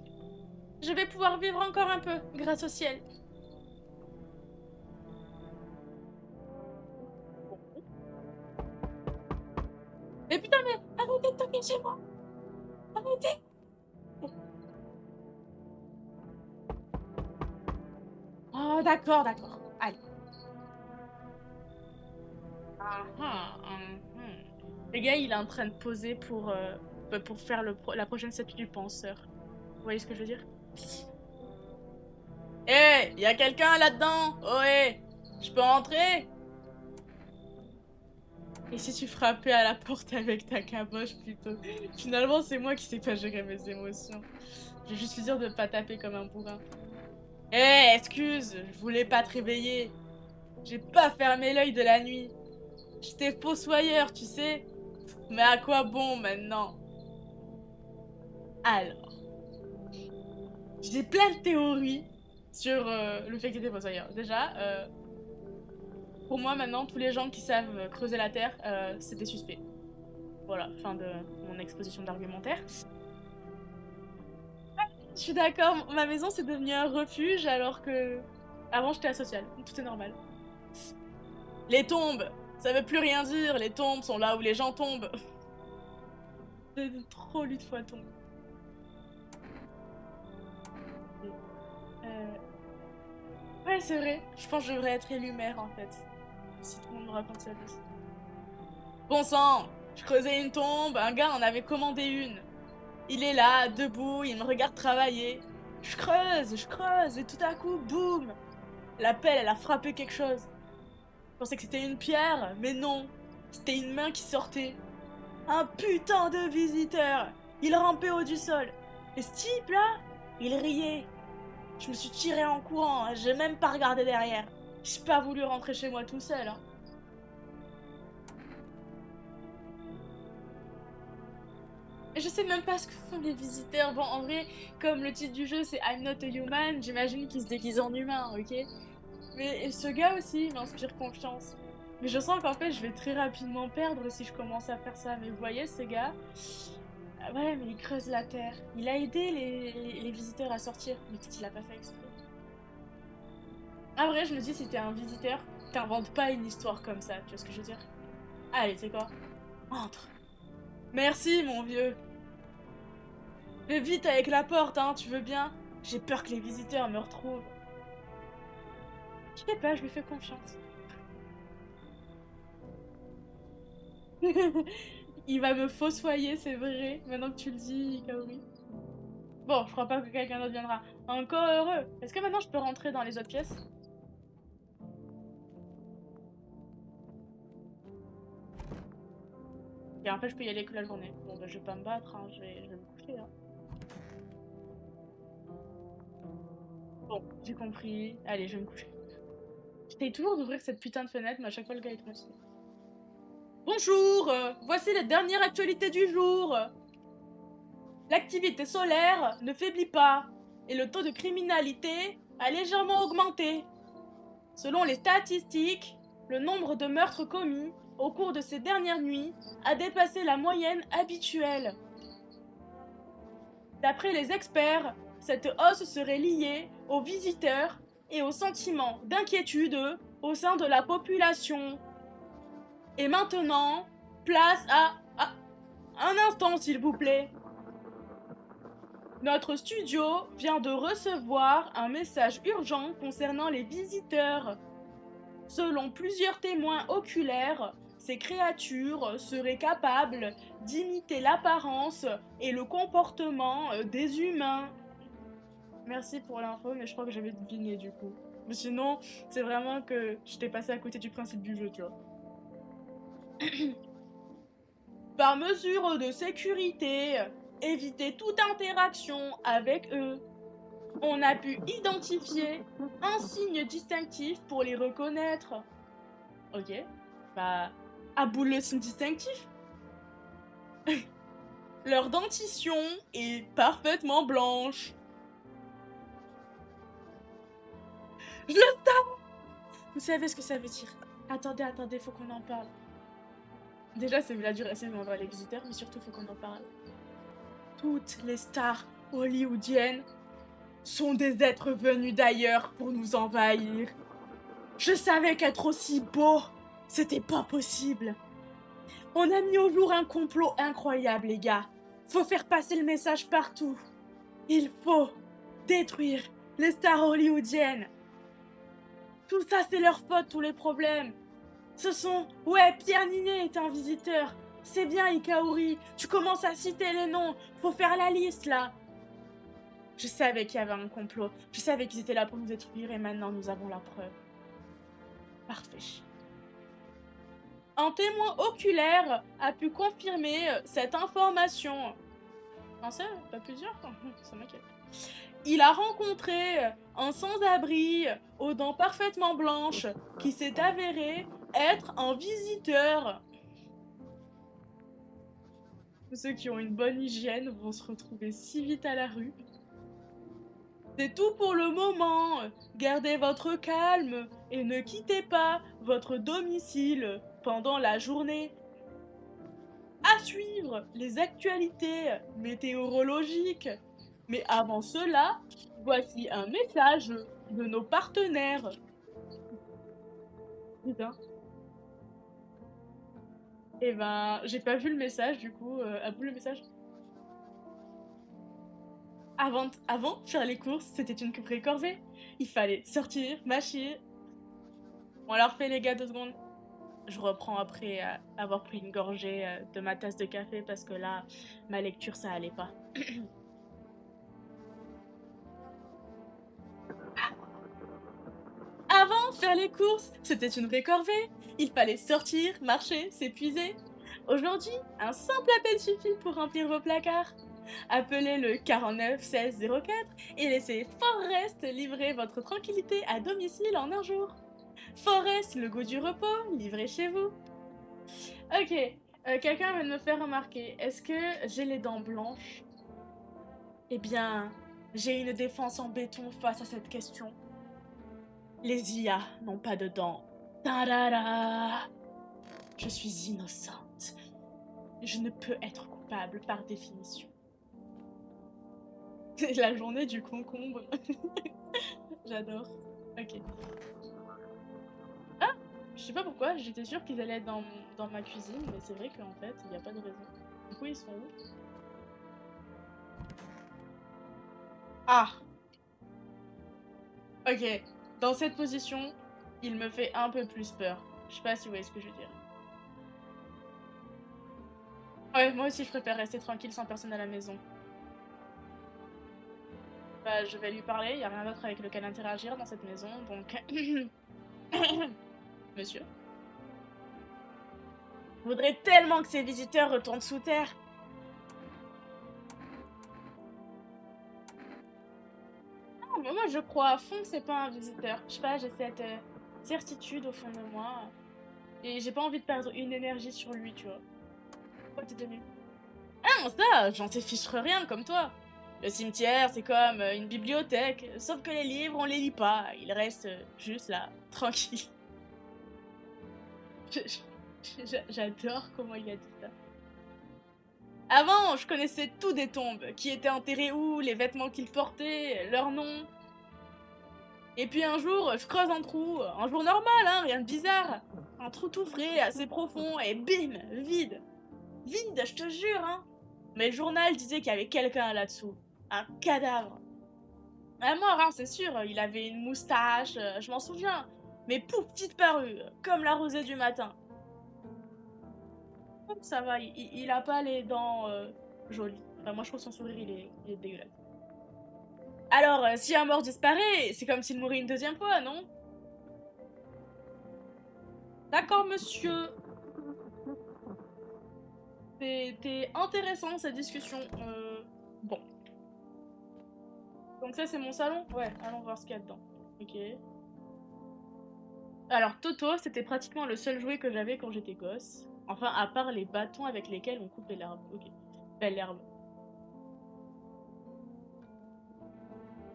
Je vais pouvoir vivre encore un peu, grâce au ciel. Mais putain, mais arrêtez de toquer chez moi. Arrêtez. Oh, d'accord, d'accord. Allez. Ah, ah, Le gars, il est en train de poser pour faire la prochaine statue du penseur. Vous voyez ce que je veux dire? Eh, y a quelqu'un là-dedans? Oh, eh, je peux entrer? Et si tu frappais à la porte avec ta caboche plutôt? Finalement, c'est moi qui sais pas gérer mes émotions. Je vais juste lui dire de pas taper comme un bourrin. Eh, excuse, je voulais pas te réveiller. J'ai pas fermé l'œil de la nuit. J'étais fossoyeur, tu sais. Mais à quoi bon maintenant? Alors, j'ai plein de théories sur le fait que t'étais fossoyeur. Déjà, pour moi maintenant, tous les gens qui savent creuser la terre, c'est des suspects. Voilà, fin de mon exposition d'argumentaire. Je suis d'accord, ma maison c'est devenu un refuge alors que avant j'étais asociale. Tout est normal. Les tombes, ça veut plus rien dire. Les tombes sont là où les gens tombent. J'ai trop lu de fois tombe. Euh... Ouais, c'est vrai. Je pense que je devrais être élue maire en fait. Si tout le monde me raconte sa vie. Bon sang, je creusais une tombe, un gars en avait commandé une. Il est là, debout, il me regarde travailler. Je creuse, et tout à coup, boum! La pelle, elle a frappé quelque chose. Je pensais que c'était une pierre, mais non. C'était une main qui sortait. Un putain de visiteur! Il rampait haut du sol. Et ce type-là, il riait. Je me suis tiré en courant, hein, j'ai même pas regardé derrière. J'ai pas voulu rentrer chez moi tout seul. Hein. Je sais même pas ce que font les visiteurs. Bon, en vrai, comme le titre du jeu c'est I'm not a human, j'imagine qu'ils se déguisent en humain, ok? Mais ce gars aussi il m'inspire confiance. Mais je sens qu'en fait je vais très rapidement perdre si je commence à faire ça. Mais vous voyez, ce gars, ouais, mais il creuse la terre. Il a aidé les visiteurs à sortir. Mais peut-être qu'il a pas fait exprès. En vrai, je me dis, si t'es un visiteur, t'inventes pas une histoire comme ça, tu vois ce que je veux dire? Allez, c'est quoi? Entre. Merci, mon vieux. Mais vite avec la porte, hein, tu veux bien? J'ai peur que les visiteurs me retrouvent. Je sais pas, je lui fais confiance. Il va me fossoyer, c'est vrai, maintenant que tu le dis, Kaori. Bon, je crois pas que quelqu'un d'autre viendra. Encore heureux. Est-ce que maintenant je peux rentrer dans les autres pièces? Et en fait, je peux y aller que la journée. Bon, bah, je vais pas me battre, hein, je vais me coucher. Hein. Bon, j'ai compris. Allez, je vais me coucher. J'essaye toujours d'ouvrir cette putain de fenêtre, mais à chaque fois, le gars est trop stylé. Bonjour, voici la dernière actualité du jour. L'activité solaire ne faiblit pas et le taux de criminalité a légèrement augmenté. Selon les statistiques, le nombre de meurtres commis au cours de ces dernières nuits a dépassé la moyenne habituelle. D'après les experts, cette hausse serait liée aux visiteurs et aux sentiments d'inquiétude au sein de la population. Et maintenant, place à un instant s'il vous plaît. Notre studio vient de recevoir un message urgent concernant les visiteurs. Selon plusieurs témoins oculaires, ces créatures seraient capables d'imiter l'apparence et le comportement des humains. Merci pour l'info, mais je crois que j'avais deviné du coup. Mais sinon, c'est vraiment que je t'ai passé à côté du principe du jeu, tu vois. Par mesure de sécurité, évitez toute interaction avec eux. On a pu identifier un signe distinctif pour les reconnaître. Ok, bah, aboule le signe distinctif. Leur dentition est parfaitement blanche. Je le tape. Vous savez ce que ça veut dire? Attendez, faut qu'on en parle. Déjà, c'est la durée, c'est on les visiteurs, mais surtout, faut qu'on en parle. Toutes les stars hollywoodiennes sont des êtres venus d'ailleurs pour nous envahir. Je savais qu'être aussi beau, c'était pas possible. On a mis au jour un complot incroyable, les gars. Faut faire passer le message partout. Il faut détruire les stars hollywoodiennes. Tout ça, c'est leur faute, tous les problèmes. Ce sont... Ouais, Pierre Ninet est un visiteur. C'est bien, Ikaori. Tu commences à citer les noms. Faut faire la liste, là. Je savais qu'il y avait un complot. Je savais qu'ils étaient là pour nous détruire et maintenant nous avons la preuve. Parfait. Un témoin oculaire a pu confirmer cette information. Un seul, pas plusieurs, ça m'inquiète. Il a rencontré un sans-abri aux dents parfaitement blanches qui s'est avéré être un visiteur. Ceux qui ont une bonne hygiène vont se retrouver si vite à la rue. C'est tout pour le moment. Gardez votre calme et ne quittez pas votre domicile pendant la journée. À suivre les actualités météorologiques. Mais avant cela, voici un message de nos partenaires. Putain. Eh ben, j'ai pas vu le message du coup. À vous le message. Avant faire les courses, c'était une vraie corvée. Il fallait sortir, mâcher. On leur fait les gars 2 secondes. Je reprends après avoir pris une gorgée de ma tasse de café parce que là, ma lecture, ça allait pas. Avant, faire les courses, c'était une vraie corvée. Il fallait sortir, marcher, s'épuiser. Aujourd'hui, un simple appel suffit pour remplir vos placards. Appelez le 49 16 04 et laissez Forest livrer votre tranquillité à domicile en un jour. Forest, le goût du repos, livré chez vous. Ok, quelqu'un vient de me faire remarquer, est-ce que j'ai les dents blanches? Eh bien, j'ai une défense en béton face à cette question. Les IA n'ont pas de dents. Ta-da-da. Je suis innocente. Je ne peux être coupable par définition. C'est la journée du concombre. J'adore. Ok. Ah, je sais pas pourquoi, j'étais sûre qu'ils allaient être dans ma cuisine, mais c'est vrai qu'en fait, il n'y a pas de raison. Du coup, ils sont où? Ah. Ok. Dans cette position, il me fait un peu plus peur. Je sais pas si vous voyez ce que je veux dire. Ouais, moi aussi, je préfère rester tranquille sans personne à la maison. Bah, je vais lui parler, il n'y a rien d'autre avec lequel interagir dans cette maison, donc... Monsieur. Je voudrais tellement que ces visiteurs retournent sous terre. Non, mais moi, je crois à fond que c'est pas un visiteur. Je sais pas, j'ai cette certitude au fond de moi. Et j'ai pas envie de perdre une énergie sur lui, tu vois. Pourquoi t'es tenu? Ah non, ça, j'en sais fiche rien comme toi. Le cimetière, c'est comme une bibliothèque, sauf que les livres, on les lit pas. Ils restent juste là, tranquilles. J'adore comment il a dit ça. Avant, je connaissais tout des tombes. Qui étaient enterrés où, les vêtements qu'ils portaient, leurs noms. Et puis un jour, je creuse un trou, un jour normal, hein, rien de bizarre. Un trou tout frais, assez profond, et bim, vide. Vide, je te jure, hein. Mais le journal disait qu'il y avait quelqu'un là-dessous. Un cadavre. À mort, hein, c'est sûr, il avait une moustache, je m'en souviens. Mais pouf, disparu, comme la rosée du matin. Donc ça va, il a pas les dents jolies. Enfin, moi je trouve son sourire, il est dégueulasse. Alors, si un mort disparaît, c'est comme s'il mourait une deuxième fois, non? D'accord, monsieur. C'était intéressant cette discussion. Bon. Donc ça c'est mon salon? Ouais, allons voir ce qu'il y a dedans. Ok. Alors Toto, c'était pratiquement le seul jouet que j'avais quand j'étais gosse. Enfin, à part les bâtons avec lesquels on coupait l'herbe. Ok. Belle herbe.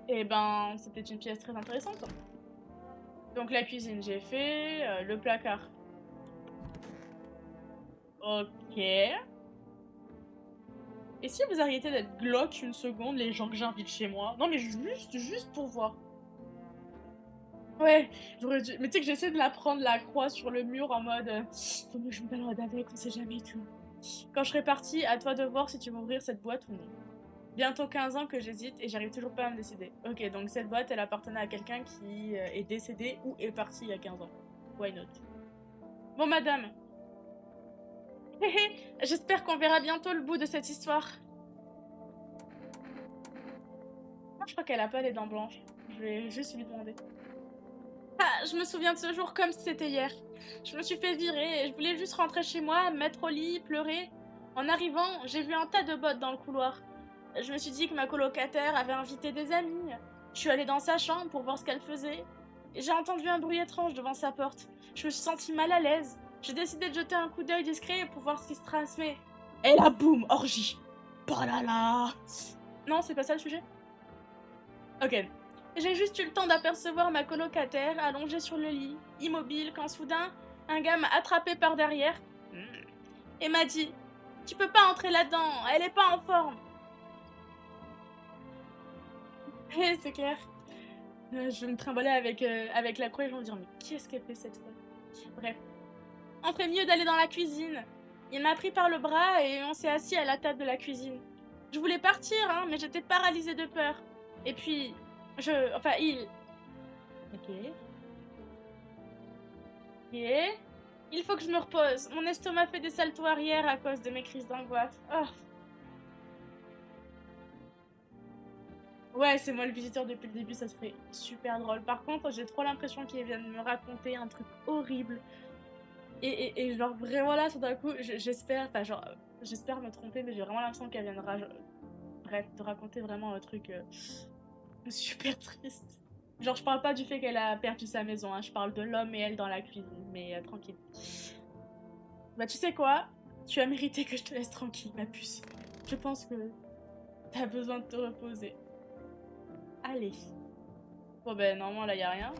Et ben, c'était une pièce très intéressante. Donc la cuisine, j'ai fait. Le placard. Ok. Et si vous arrêtez d'être glauque une seconde, les gens que j'invite chez moi? Non mais juste pour voir. Ouais, j'aurais dû... Mais tu sais que j'essaie de la prendre la croix sur le mur en mode... faut que je me balade avec, on sait jamais tout. Quand je serai partie, à toi de voir si tu veux ouvrir cette boîte ou non. Bientôt 15 ans que j'hésite et j'arrive toujours pas à me décider. Ok, donc cette boîte, elle appartenait à quelqu'un qui est décédé ou est parti il y a 15 ans. Why not? Bon, madame. J'espère qu'on verra bientôt le bout de cette histoire. Moi, je crois qu'elle a pas les dents blanches. Je vais juste lui demander. Ah, je me souviens de ce jour comme si c'était hier. Je me suis fait virer et je voulais juste rentrer chez moi, me mettre au lit, pleurer. En arrivant, j'ai vu un tas de bottes dans le couloir. Je me suis dit que ma colocataire avait invité des amis. Je suis allée dans sa chambre pour voir ce qu'elle faisait. Et j'ai entendu un bruit étrange devant sa porte. Je me suis sentie mal à l'aise. J'ai décidé de jeter un coup d'œil discret pour voir ce qui se transmet. Et là, boum, orgie. Bah là là. Non, c'est pas ça le sujet. Ok. J'ai juste eu le temps d'apercevoir ma colocataire allongée sur le lit, immobile, quand soudain, un gars m'a attrapé par derrière et m'a dit « Tu peux pas entrer là-dedans, elle est pas en forme !» Et c'est clair. Je vais me trimballer avec la croix et je vais me dire « Mais qu'est-ce qu'elle fait cette fois ?» Bref. On ferait mieux d'aller dans la cuisine. Il m'a pris par le bras et on s'est assis à la table de la cuisine. Je voulais partir, hein, mais j'étais paralysée de peur. Et puis, Enfin, il... Ok. Ok. Il faut que je me repose. Mon estomac fait des saltos arrière à cause de mes crises d'angoisse. Oh. Ouais, c'est moi le visiteur depuis le début, ça serait super drôle. Par contre, j'ai trop l'impression qu'il vient de me raconter un truc horrible. Et genre, vraiment là, tout d'un coup, j'espère, enfin, genre, j'espère me tromper, mais j'ai vraiment l'impression qu'elle vient de, bref, de raconter vraiment un truc super triste. Genre, je parle pas du fait qu'elle a perdu sa maison, hein, je parle de l'homme et elle dans la cuisine, mais tranquille. Bah, tu sais quoi? Tu as mérité que je te laisse tranquille, ma puce. Je pense que t'as besoin de te reposer. Allez. Bon, ben, normalement, là, y a rien.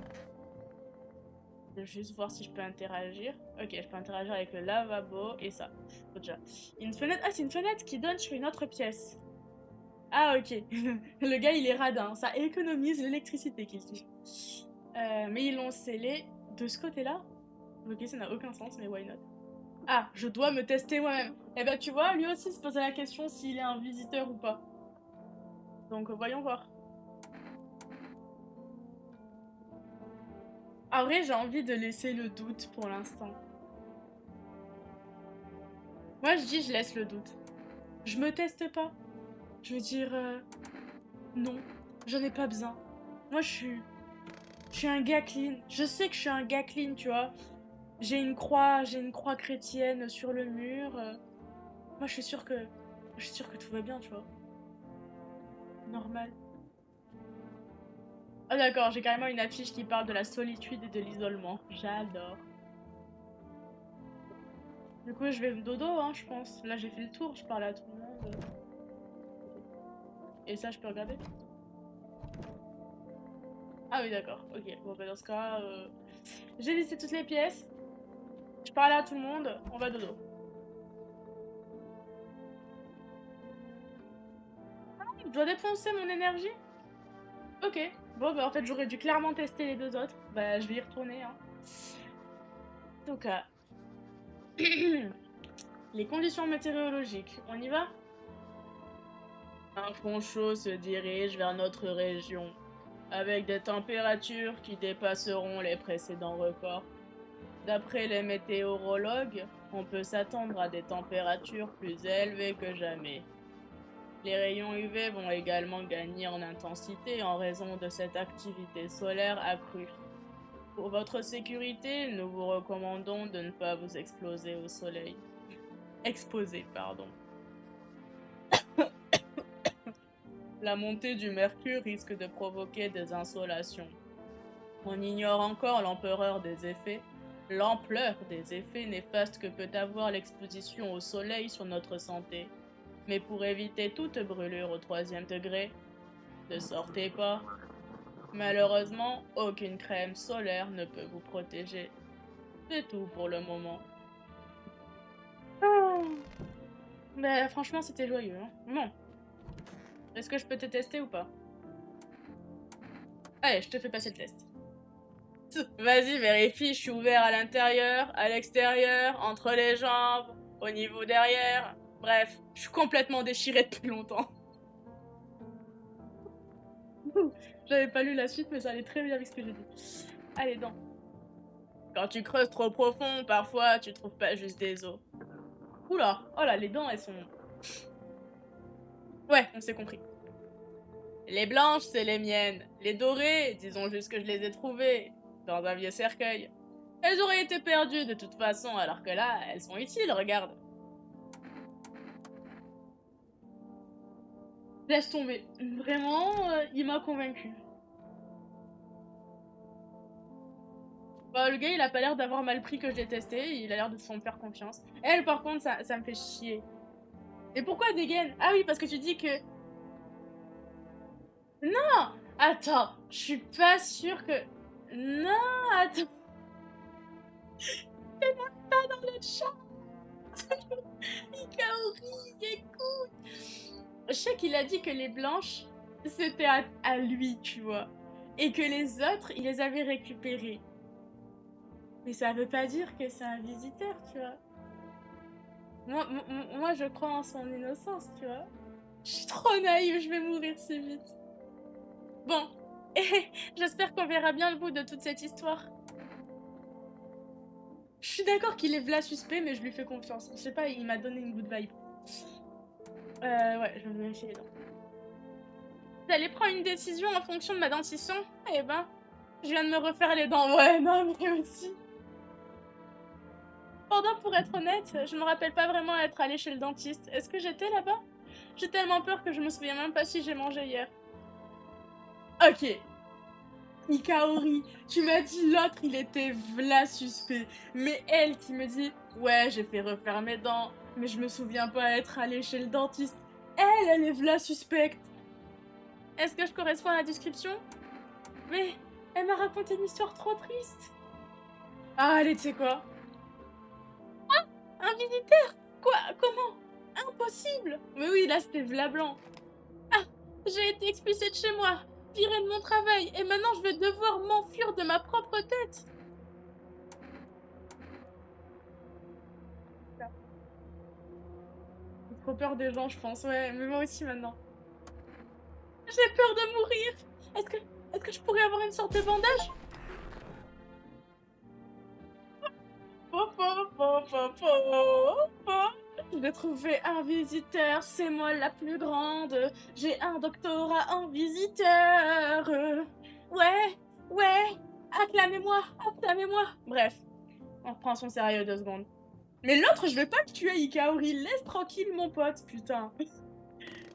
Je vais juste voir si je peux interagir. Ok, je peux interagir avec le lavabo et ça. Faut déjà. Une fenêtre. Ah, c'est une fenêtre qui donne sur une autre pièce. Ah, ok. Le gars, il est radin. Ça économise l'électricité qu'il dit. Mais ils l'ont scellé de ce côté-là. Ok, ça n'a aucun sens, mais why not? Ah, je dois me tester moi-même. Eh ben, tu vois, lui aussi se posait la question s'il est un visiteur ou pas. Donc, voyons voir. En vrai, j'ai envie de laisser le doute pour l'instant. Moi, je dis, je laisse le doute. Je me teste pas. Je veux dire, non, j'en ai pas besoin. Moi, je suis un gars clean. Je sais que je suis un gars clean, tu vois. J'ai une croix chrétienne sur le mur. Moi, je suis sûre que tout va bien, tu vois. Normal. Ah d'accord, j'ai carrément une affiche qui parle de la solitude et de l'isolement. J'adore. Du coup, je vais me dodo, hein, je pense. Là, j'ai fait le tour, je parle à tout le monde. Et ça, je peux regarder? Ah oui, d'accord. Ok, bon, bah dans ce cas, j'ai listé toutes les pièces. Je parle à tout le monde, on va dodo. Je dois dépenser mon énergie? Ok. Bon, bah en fait, j'aurais dû clairement tester les deux autres. Bah, je vais y retourner, hein. Donc, les conditions météorologiques, on y va? Un front chaud se dirige vers notre région, avec des températures qui dépasseront les précédents records. D'après les météorologues, on peut s'attendre à des températures plus élevées que jamais. Les rayons UV vont également gagner en intensité en raison de cette activité solaire accrue. Pour votre sécurité, nous vous recommandons de ne pas vous exploser au soleil. Exposer, pardon. La montée du mercure risque de provoquer des insolations. On ignore encore l'ampleur des effets néfastes que peut avoir l'exposition au soleil sur notre santé. Mais pour éviter toute brûlure au 3e degré, ne sortez pas. Malheureusement, aucune crème solaire ne peut vous protéger. C'est tout pour le moment. Mais franchement, c'était joyeux, hein. Bon. Est-ce que je peux te tester ou pas? Allez, je te fais passer le test. Vas-y, vérifie, je suis ouvert à l'intérieur, à l'extérieur, entre les jambes, au niveau derrière. Bref, je suis complètement déchirée depuis longtemps. J'avais pas lu la suite, mais ça allait très bien avec ce que j'ai dit. Allez, dents. Quand tu creuses trop profond, parfois, tu trouves pas juste des os. Oula, oh là, les dents, elles sont... Ouais, on s'est compris. Les blanches, c'est les miennes. Les dorées, disons juste que je les ai trouvées dans un vieux cercueil. Elles auraient été perdues de toute façon, alors que là, elles sont utiles, regarde. Laisse tomber. Vraiment, il m'a convaincu. Bah, le gars, il a pas l'air d'avoir mal pris que je l'ai testé, il a l'air de s'en faire confiance. Elle, par contre, ça me fait chier. Et pourquoi dégaine? Ah oui, parce que tu dis que... Non! Attends, je suis pas sûre que... Non, attends. T'es même pas dans le chat. Ikaori, écoute. Je sais qu'il a dit que les blanches, c'était à lui, tu vois. Et que les autres, il les avait récupérées. Mais ça veut pas dire que c'est un visiteur, tu vois. Moi, je crois en son innocence, tu vois. Je suis trop naïve, je vais mourir si vite. Bon, j'espère qu'on verra bien le bout de toute cette histoire. Je suis d'accord qu'il est v'là suspect, mais je lui fais confiance. Je sais pas, il m'a donné une good vibe. Ouais, je vais me méfier les dents. J'allais prendre une décision en fonction de ma dentition. Eh ben, je viens de me refaire les dents. Ouais, non, mais aussi. Pendant, pour être honnête, je me rappelle pas vraiment être allée chez le dentiste. Est-ce que j'étais là-bas? J'ai tellement peur que je me souviens même pas si j'ai mangé hier. Ok. Ikaori, tu m'as dit l'autre, il était v'là suspect. Mais elle qui me dit, ouais, j'ai fait refaire mes dents, mais je me souviens pas être allée chez le dentiste. Elle est v'là suspecte. Est-ce que je corresponds à la description? Mais elle m'a raconté une histoire trop triste. Ah, allez, tu sais quoi? Ah, un visiteur? Quoi? Comment? Impossible! Mais oui, là, c'était v'là blanc. Ah, j'ai été expulsée de chez moi, virée de mon travail, et maintenant je vais devoir m'enfuir de ma propre tête. J'ai trop peur des gens, je pense. Ouais, mais moi aussi maintenant. J'ai peur de mourir. Est-ce que je pourrais avoir une sorte de bandage? Je vais trouver un visiteur, c'est moi la plus grande. J'ai un doctorat en visiteur. Ouais, acclamez-moi, acclamez-moi. Bref, on reprend son sérieux 2 secondes. Mais l'autre, je vais pas le tuer, Ikaori. Laisse tranquille mon pote, putain.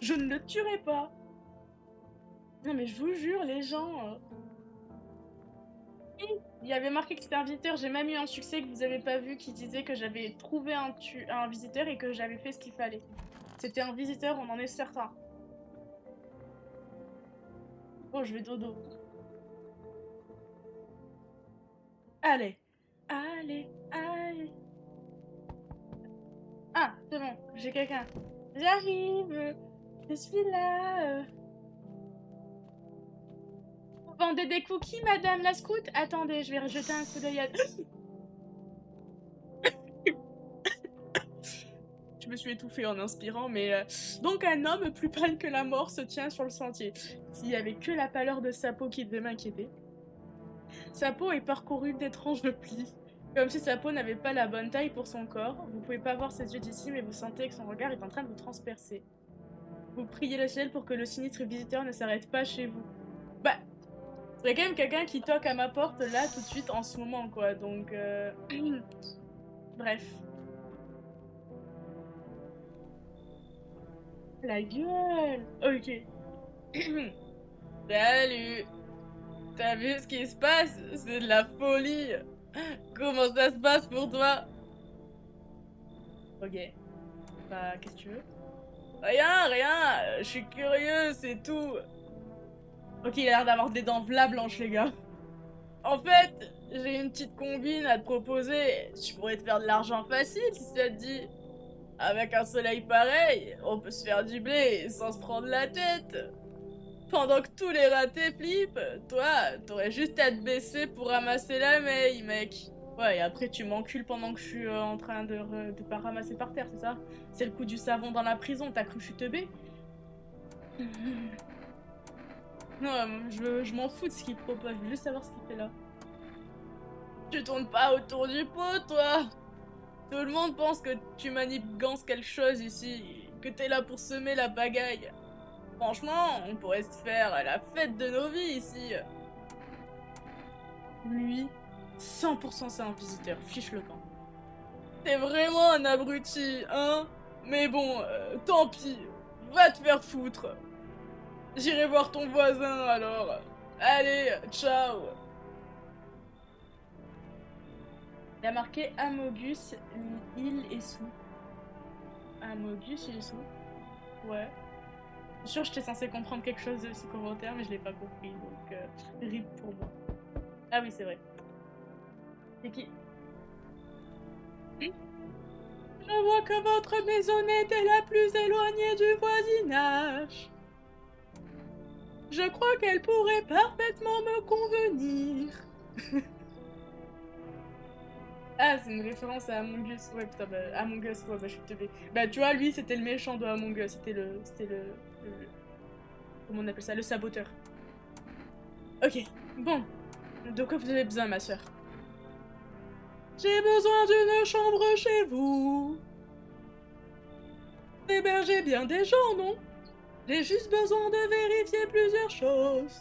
Je ne le tuerai pas. Non mais je vous jure, les gens... Il y avait marqué que c'était un visiteur, j'ai même eu un succès que vous avez pas vu qui disait que j'avais trouvé un visiteur et que j'avais fait ce qu'il fallait. C'était un visiteur, on en est certain. Oh, je vais dodo. Allez. Allez. Ah, c'est bon, j'ai quelqu'un. J'arrive. Je suis là. vendez des cookies, madame la scout? Attendez, je vais jeter un coup d'œil à... Je me suis étouffée en inspirant, mais... Donc un homme plus pâle que la mort se tient sur le sentier. S'il y avait que la pâleur de sa peau qui devait m'inquiéter. Sa peau est parcourue d'étranges plis, comme si sa peau n'avait pas la bonne taille pour son corps. Vous pouvez pas voir ses yeux d'ici, mais vous sentez que son regard est en train de vous transpercer. Vous priez le ciel pour que le sinistre visiteur ne s'arrête pas chez vous. Bah, il y a quand même quelqu'un qui toque à ma porte là tout de suite en ce moment, quoi. Donc, bref. La gueule. Ok. Salut. T'as vu ce qui se passe? C'est de la folie. Comment ça se passe pour toi? Ok. Bah, qu'est-ce que tu veux? Rien, rien. Je suis curieux, c'est tout. Ok, il a l'air d'avoir des dents v'là blanches, les gars. En fait, j'ai une petite combine à te proposer. Tu pourrais te faire de l'argent facile si ça te dit. Avec un soleil pareil, on peut se faire du blé sans se prendre la tête. Pendant que tous les ratés flippent, toi, t'aurais juste à te baisser pour ramasser la maille, mec. Ouais, et après tu m'encules pendant que je suis en train de pas ramasser par terre, c'est ça? C'est le coup du savon dans la prison, t'as cru que je suis teubée? Non, je m'en fous de ce qu'il propose, je veux juste savoir ce qu'il fait là. Tu tournes pas autour du pot, toi! Tout le monde pense que tu manigances quelque chose ici, que t'es là pour semer la pagaille. Franchement, on pourrait se faire la fête de nos vies ici. Lui, 100% c'est un visiteur, fiche le camp. T'es vraiment un abruti, hein? Mais bon, tant pis, va te faire foutre. J'irai voir ton voisin alors. Allez, ciao. Il a marqué Amogus, il est sous. Amogus, il est sous. Ouais. Je suis sûre que j'étais censée comprendre quelque chose de ce commentaire, mais je l'ai pas compris, donc rip pour moi. Ah oui, c'est vrai. C'est qui? Je vois que votre maisonnette est la plus éloignée du voisinage. Je crois qu'elle pourrait parfaitement me convenir. Ah, c'est une référence à Among Us. Ouais, putain, bah, Among Us, ouais, bah, je suis teubée. Bah, tu vois, lui, c'était le méchant de Among Us. C'était le... Comment on appelle ça? Le saboteur. Ok, bon. De quoi vous avez besoin, ma soeur? J'ai besoin d'une chambre chez vous. Hébergez bien des gens, non? J'ai juste besoin de vérifier plusieurs choses.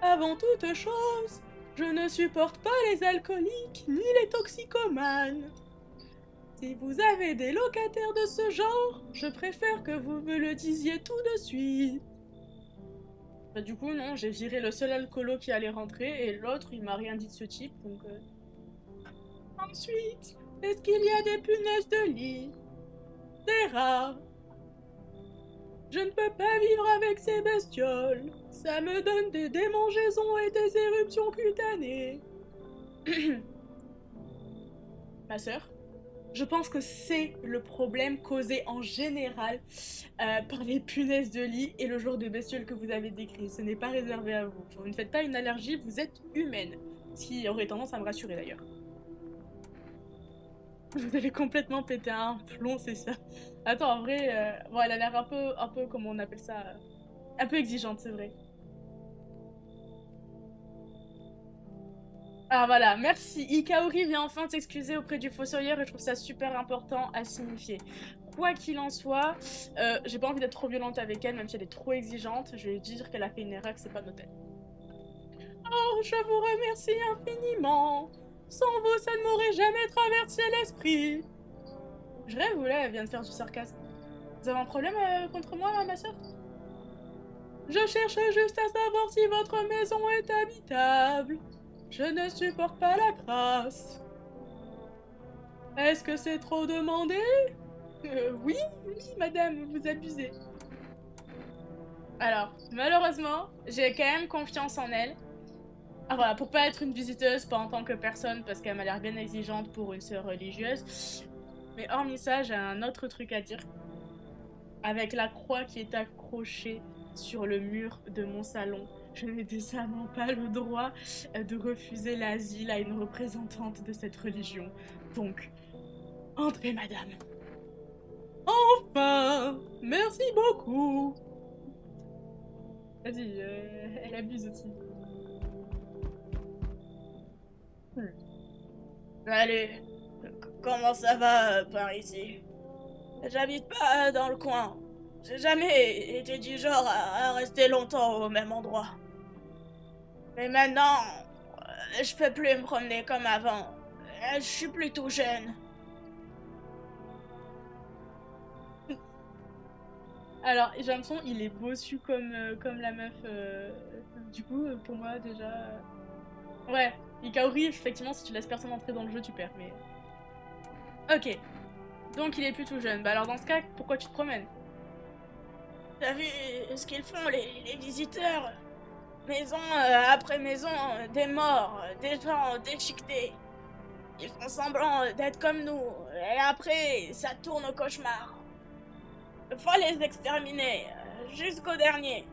Avant toute chose, je ne supporte pas les alcooliques ni les toxicomanes. Si vous avez des locataires de ce genre, je préfère que vous me le disiez tout de suite. Bah du coup, non, j'ai viré le seul alcoolo qui allait rentrer et l'autre, il m'a rien dit de ce type, donc... Ensuite, est-ce qu'il y a des punaises de lit? C'est rare. Je ne peux pas vivre avec ces bestioles. Ça me donne des démangeaisons et des éruptions cutanées. Ma sœur, je pense que c'est le problème causé en général par les punaises de lit et le genre de bestioles que vous avez décrit. Ce n'est pas réservé à vous. Vous ne faites pas une allergie, vous êtes humaine. Ce qui aurait tendance à me rassurer d'ailleurs. Vous avez complètement pété un plomb, c'est ça. Attends, en vrai, bon, elle a l'air un peu, comment on appelle ça, un peu exigeante, c'est vrai. Ah voilà, merci. Ikaori vient enfin s'excuser auprès du fossoyeur et je trouve ça super important à signifier. Quoi qu'il en soit, j'ai pas envie d'être trop violente avec elle, même si elle est trop exigeante. Je vais lui dire qu'elle a fait une erreur, que c'est pas noté. Oh, je vous remercie infiniment. Sans vous, ça ne m'aurait jamais traversé l'esprit. Je rêve ou là, elle vient de faire du sarcasme. Vous avez un problème contre moi, là, ma soeur? Je cherche juste à savoir si votre maison est habitable. Je ne supporte pas la crasse. Est-ce que c'est trop demandé? Oui, oui, madame, vous abusez. Alors, malheureusement, j'ai quand même confiance en elle. Ah voilà, pour pas être une visiteuse, pas en tant que personne, parce qu'elle m'a l'air bien exigeante pour une sœur religieuse. Mais hormis ça, j'ai un autre truc à dire. Avec la croix qui est accrochée sur le mur de mon salon, Je n'ai décemment pas le droit de refuser l'asile à une représentante de cette religion. Donc, entrez, madame. Enfin, merci beaucoup. Vas-y, elle abuse aussi. Allez, comment ça va par ici? J'habite pas dans le coin. J'ai jamais été du genre à rester longtemps au même endroit. Mais maintenant, je peux plus me promener comme avant. Je suis plus tout jeune. Alors, j'ai l'impression qu'il est bossu comme la meuf. Du coup, pour moi, déjà. Ouais, Ikaori, effectivement, si tu laisses personne entrer dans le jeu, tu perds. Mais. Ok. Donc, il est plus tout jeune. Bah, alors, dans ce cas, pourquoi tu te promènes? T'as vu ce qu'ils font, les visiteurs? Maison après maison, des morts, des gens déchiquetés. Ils font semblant d'être comme nous. Et après, ça tourne au cauchemar. Faut les exterminer, jusqu'au dernier.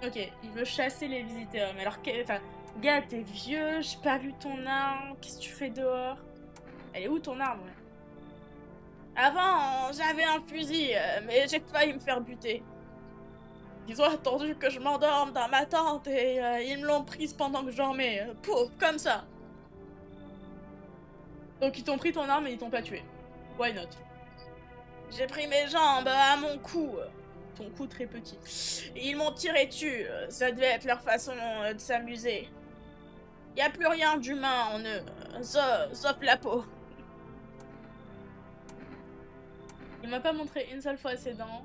Ok, il veut chasser les visiteurs. Mais alors, enfin, gars, t'es vieux, j'ai pas vu ton arme. Qu'est-ce que tu fais dehors? Elle est où ton arme, ouais? Avant, j'avais un fusil, mais j'ai failli me faire buter. Ils ont attendu que je m'endorme dans ma tente et ils me l'ont prise pendant que je dormais. Pouf, comme ça. Donc ils t'ont pris ton arme et ils t'ont pas tué. Why not? J'ai pris mes jambes à mon cou. Ton cou très petit. Et ils m'ont tiré dessus. Ça devait être leur façon de s'amuser. Y a plus rien d'humain en eux, sauf la peau. Il m'a pas montré une seule fois ses dents.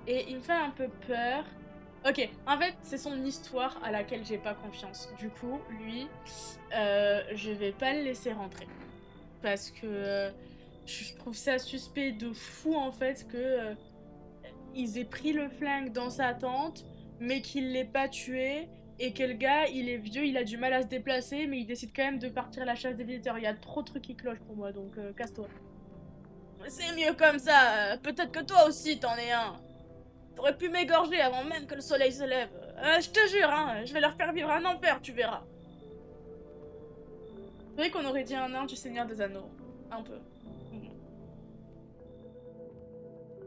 Et il me fait un peu peur. Ok, en fait, c'est son histoire à laquelle j'ai pas confiance. Du coup, lui, je vais pas le laisser rentrer. Parce que je trouve ça suspect de fou, en fait, que ils aient pris le flingue dans sa tente, mais qu'il l'ait pas tué. Et que le gars, il est vieux, il a du mal à se déplacer, mais il décide quand même de partir à la chasse des visiteurs. Il y a trop de trucs qui clochent pour moi, donc casse-toi. C'est mieux comme ça. Peut-être que toi aussi t'en es un. T'aurais pu m'égorger avant même que le soleil se lève. Je te jure, hein, je vais leur faire vivre un enfer, tu verras. C'est vrai qu'on aurait dit un nain du Seigneur des Anneaux. Un peu.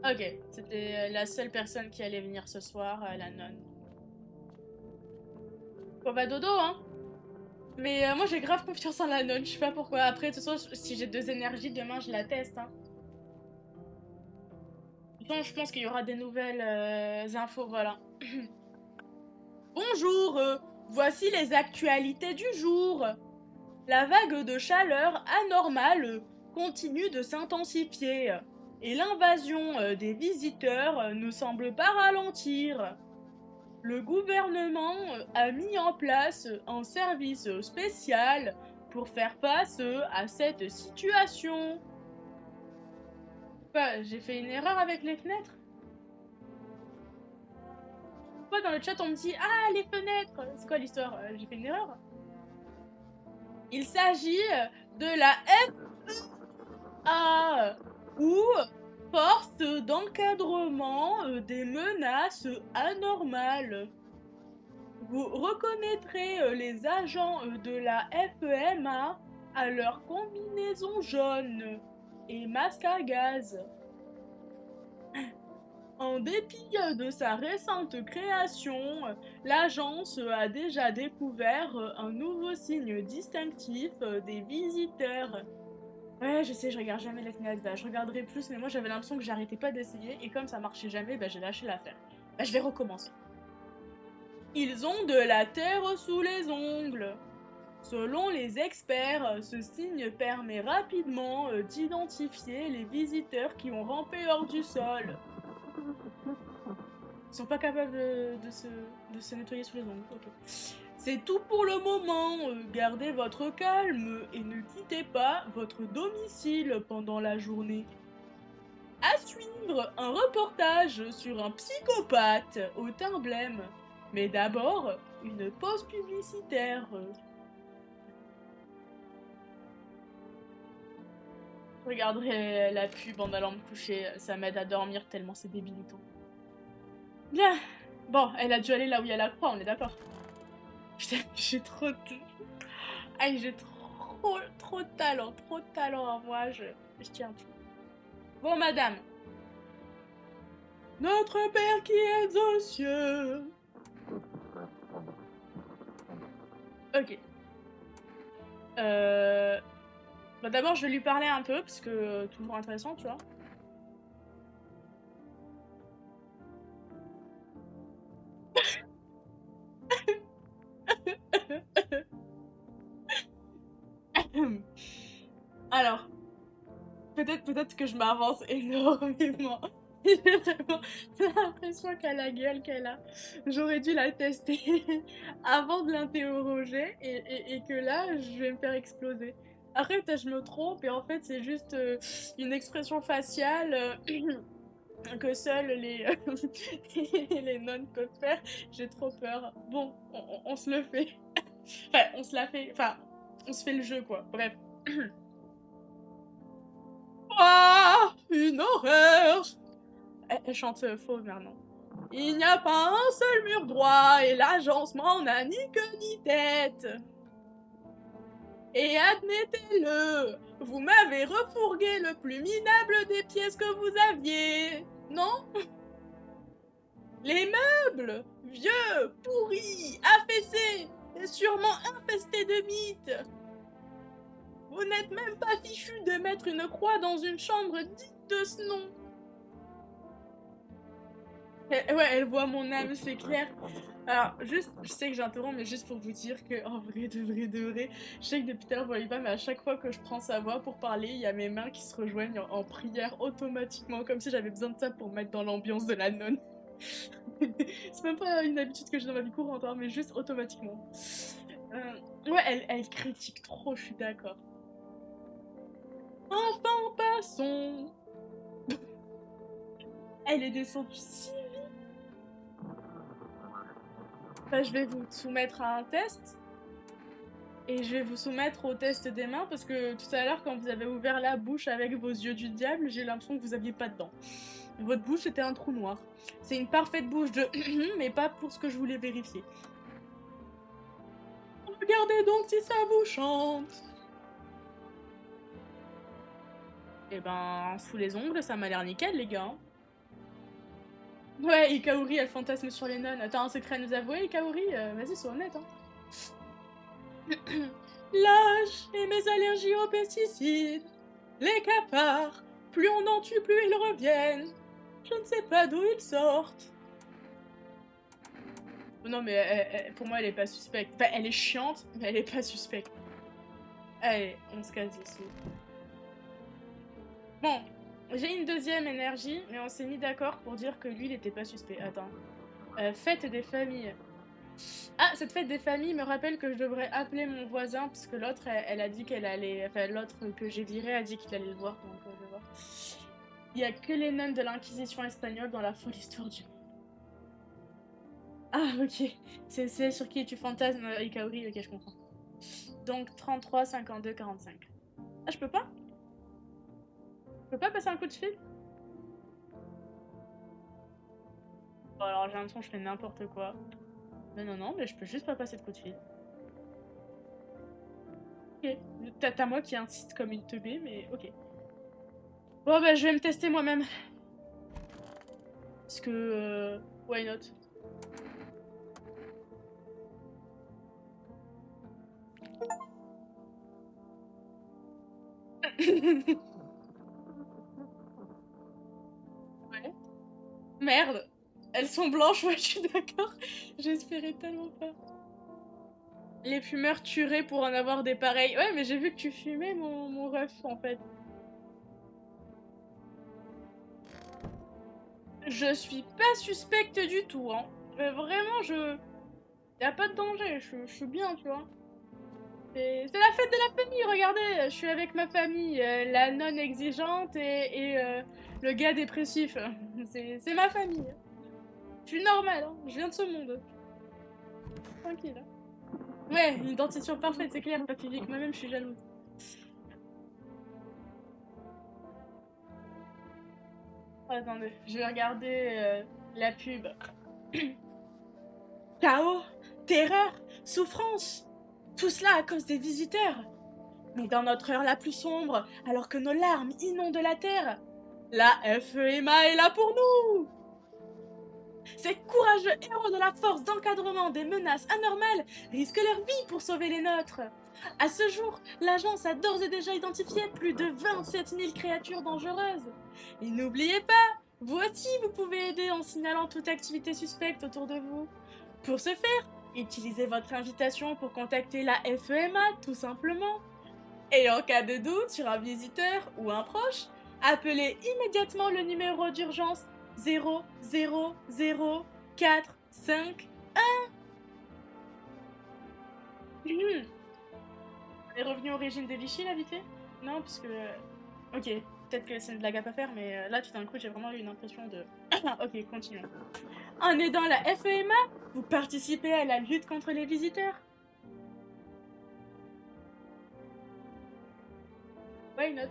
Ok, c'était la seule personne qui allait venir ce soir, la nonne. Bon bah dodo, hein. Mais moi j'ai grave confiance en la nonne, je sais pas pourquoi. Après, de toute façon, si j'ai deux énergies, demain je la teste, hein. Bon, je pense qu'il y aura des nouvelles infos, voilà. Bonjour, voici les actualités du jour. La vague de chaleur anormale continue de s'intensifier et l'invasion des visiteurs ne semble pas ralentir. Le gouvernement a mis en place un service spécial pour faire face à cette situation. Quoi, j'ai fait une erreur avec les fenêtres? Pourquoi dans le chat on me dit ah les fenêtres? C'est quoi l'histoire? J'ai fait une erreur? Il s'agit de la FEA ou Force d'encadrement des menaces anormales. Vous reconnaîtrez les agents de la FEMA à leur combinaison jaune et masque à gaz. En dépit de sa récente création, l'agence a déjà découvert un nouveau signe distinctif des visiteurs. Ouais, je sais, je regarde jamais les fenêtres, bah, je regarderai plus, mais moi j'avais l'impression que j'arrêtais pas d'essayer, et comme ça marchait jamais, bah, j'ai lâché l'affaire. Bah, je vais recommencer. Ils ont de la terre sous les ongles. Selon les experts, ce signe permet rapidement d'identifier les visiteurs qui ont rampé hors du sol. Ils sont pas capables de se nettoyer sous les ongles. Ok. C'est tout pour le moment. Gardez votre calme et ne quittez pas votre domicile pendant la journée. À suivre, un reportage sur un psychopathe au teint blême. Mais d'abord, une pause publicitaire. Je regarderai la pub en allant me coucher, ça m'aide à dormir tellement c'est débilitant. Bien, Bon, elle a dû aller là où il y a la croix, on est d'accord. Putain, j'ai trop de... Aïe, j'ai trop de talent en moi, je tiens tout. Bon, madame. Notre Père qui es aux cieux. Ok. Bah d'abord, je vais lui parler un peu, parce que toujours intéressant, tu vois. Alors, peut-être que je m'avance énormément. J'ai vraiment l'impression qu'elle a la gueule qu'elle a. J'aurais dû la tester avant de l'interroger et que là, je vais me faire exploser. Après, peut-être je me trompe et en fait, c'est juste une expression faciale que seuls les nonnes peuvent faire. J'ai trop peur. Bon, on se le fait. Enfin, on se la fait. Enfin, on se fait le jeu, quoi. Bref. Ah, une horreur! Elle chante faux maintenant. Il n'y a pas un seul mur droit et l'agencement n'a ni queue ni tête. Et admettez-le, vous m'avez refourgué le plus minable des pièces que vous aviez, non? Les meubles, vieux, pourris, affaissés, et sûrement infestés de mythes. Vous n'êtes même pas fichu de mettre une croix dans une chambre digne de ce nom. Ouais, elle voit mon âme, c'est clair. Alors, juste, je sais que j'interromps, mais juste pour vous dire que, en vrai, de vrai, je sais que depuis tout à l'heure, vous voyez pas, mais à chaque fois que je prends sa voix pour parler, il y a mes mains qui se rejoignent en prière automatiquement, comme si j'avais besoin de ça pour me mettre dans l'ambiance de la nonne. C'est même pas une habitude que j'ai dans ma vie courante, hein, mais juste automatiquement. Ouais, elle critique trop, je suis d'accord. Enfin, passons. Elle est descendue si vite. Bah, je vais vous soumettre à un test. Et je vais vous soumettre au test des mains parce que tout à l'heure, quand vous avez ouvert la bouche avec vos yeux du diable, j'ai l'impression que vous aviez pas de dents. Votre bouche était un trou noir. C'est une parfaite bouche de mais pas pour ce que je voulais vérifier. Regardez donc si ça vous chante. Eh ben, sous les ongles, ça m'a l'air nickel, les gars. Ouais, Ikaori, elle fantasme sur les nonnes. T'as un secret à nous avouer, Ikaori? Vas-y, sois honnête, hein. L'âge et mes allergies aux pesticides. Les cafards, plus on en tue, plus ils reviennent. Je ne sais pas d'où ils sortent. Non, mais pour moi, elle est pas suspecte. Enfin, elle est chiante, mais elle est pas suspecte. Allez, on se casse d'ici. Bon, j'ai une deuxième énergie, mais on s'est mis d'accord pour dire que lui, il était pas suspect. Attends. Fête des familles. Ah, cette fête des familles me rappelle que je devrais appeler mon voisin, parce que l'autre, elle a dit qu'elle allait... Enfin, l'autre que j'ai viré a dit qu'il allait le voir, donc je vais voir. Il y a que les nonnes de l'Inquisition espagnole dans la folle histoire du monde. Ah, ok. C'est celle sur qui tu fantasmes, Ikaori, ok, je comprends. Donc 33, 52, 45. Ah, je peux pas? Je peux pas passer un coup de fil? Bon, alors j'ai l'impression que je fais n'importe quoi. Non, mais je peux juste pas passer de coup de fil. Ok. T'as moi qui insiste comme une teubée, mais ok. Bon, bah, je vais me tester moi-même. Parce que... why not? Ouais. Merde. Elles sont blanches, ouais, je suis d'accord. J'espérais tellement pas. Les fumeurs tueraient pour en avoir des pareils. Ouais, mais j'ai vu que tu fumais, mon ref, en fait. Je suis pas suspecte du tout, hein. Mais vraiment, Y'a pas de danger, je suis bien, tu vois. C'est la fête de la famille, regardez, je suis avec ma famille, la nonne exigeante et le gars dépressif. C'est ma famille. Je suis normale, hein. Je viens de ce monde. Tranquille. Hein. Ouais, une dentition parfaite, c'est clair, pas physique, moi-même je suis jalouse. Oh, attendez, je vais regarder la pub. Chaos, terreur, souffrance. Tout cela à cause des visiteurs. Mais dans notre heure la plus sombre, alors que nos larmes inondent la terre, la FEMA est là pour nous. Ces courageux héros de la force d'encadrement des menaces anormales risquent leur vie pour sauver les nôtres. À ce jour, l'agence a d'ores et déjà identifié plus de 27 000 créatures dangereuses. Et n'oubliez pas, vous aussi vous pouvez aider en signalant toute activité suspecte autour de vous. Pour ce faire, utilisez votre invitation pour contacter la FEMA tout simplement. Et en cas de doute sur un visiteur ou un proche, appelez immédiatement le numéro d'urgence 000451. On est revenu au régime des Vichy, là, vite fait? Non, parce que... Ok, peut-être que c'est une blague à pas faire, mais là, tout d'un coup, j'ai vraiment eu une impression de... Ok, continuons. En aidant la FEMA, vous participez à la lutte contre les visiteurs. Why not?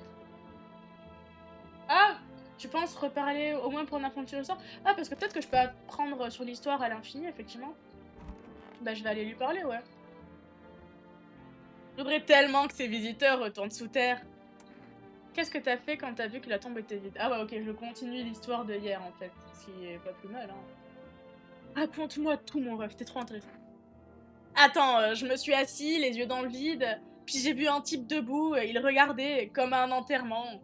Ah! Tu penses reparler au moins pour n'importe quel sort? Ah, parce que peut-être que je peux apprendre sur l'histoire à l'infini, effectivement. Bah, je vais aller lui parler, ouais. Je voudrais tellement que ces visiteurs retournent sous terre. Qu'est-ce que t'as fait quand t'as vu que la tombe était vide? Ah ouais, ok, je continue l'histoire de hier, en fait. Ce qui est pas plus mal, hein. Raconte-moi tout, mon rêve, t'es trop intéressant. Attends, je me suis assis, les yeux dans le vide, puis j'ai vu un type debout, il regardait comme à un enterrement.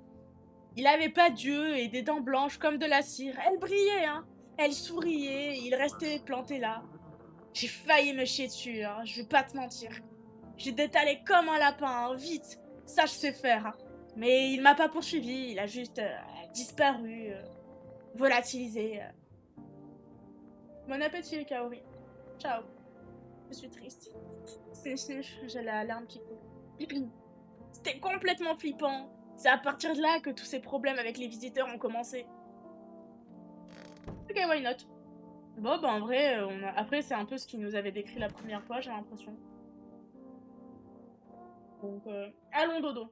Il avait pas d'yeux et des dents blanches comme de la cire. Elle brillait, hein. Elle souriait, il restait planté là. J'ai failli me chier dessus, hein, je vais pas te mentir. J'ai détalé comme un lapin, hein, vite. Ça, je sais faire. Hein. Mais il m'a pas poursuivi, il a juste disparu, volatilisé. Bon appétit, Kaori. Ciao. Je suis triste. J'ai la larme qui coule. C'était complètement flippant. C'est à partir de là que tous ces problèmes avec les visiteurs ont commencé. Ok, why not? Bon, bah en vrai, après c'est un peu ce qu'il nous avait décrit la première fois, j'ai l'impression. Donc, allons dodo.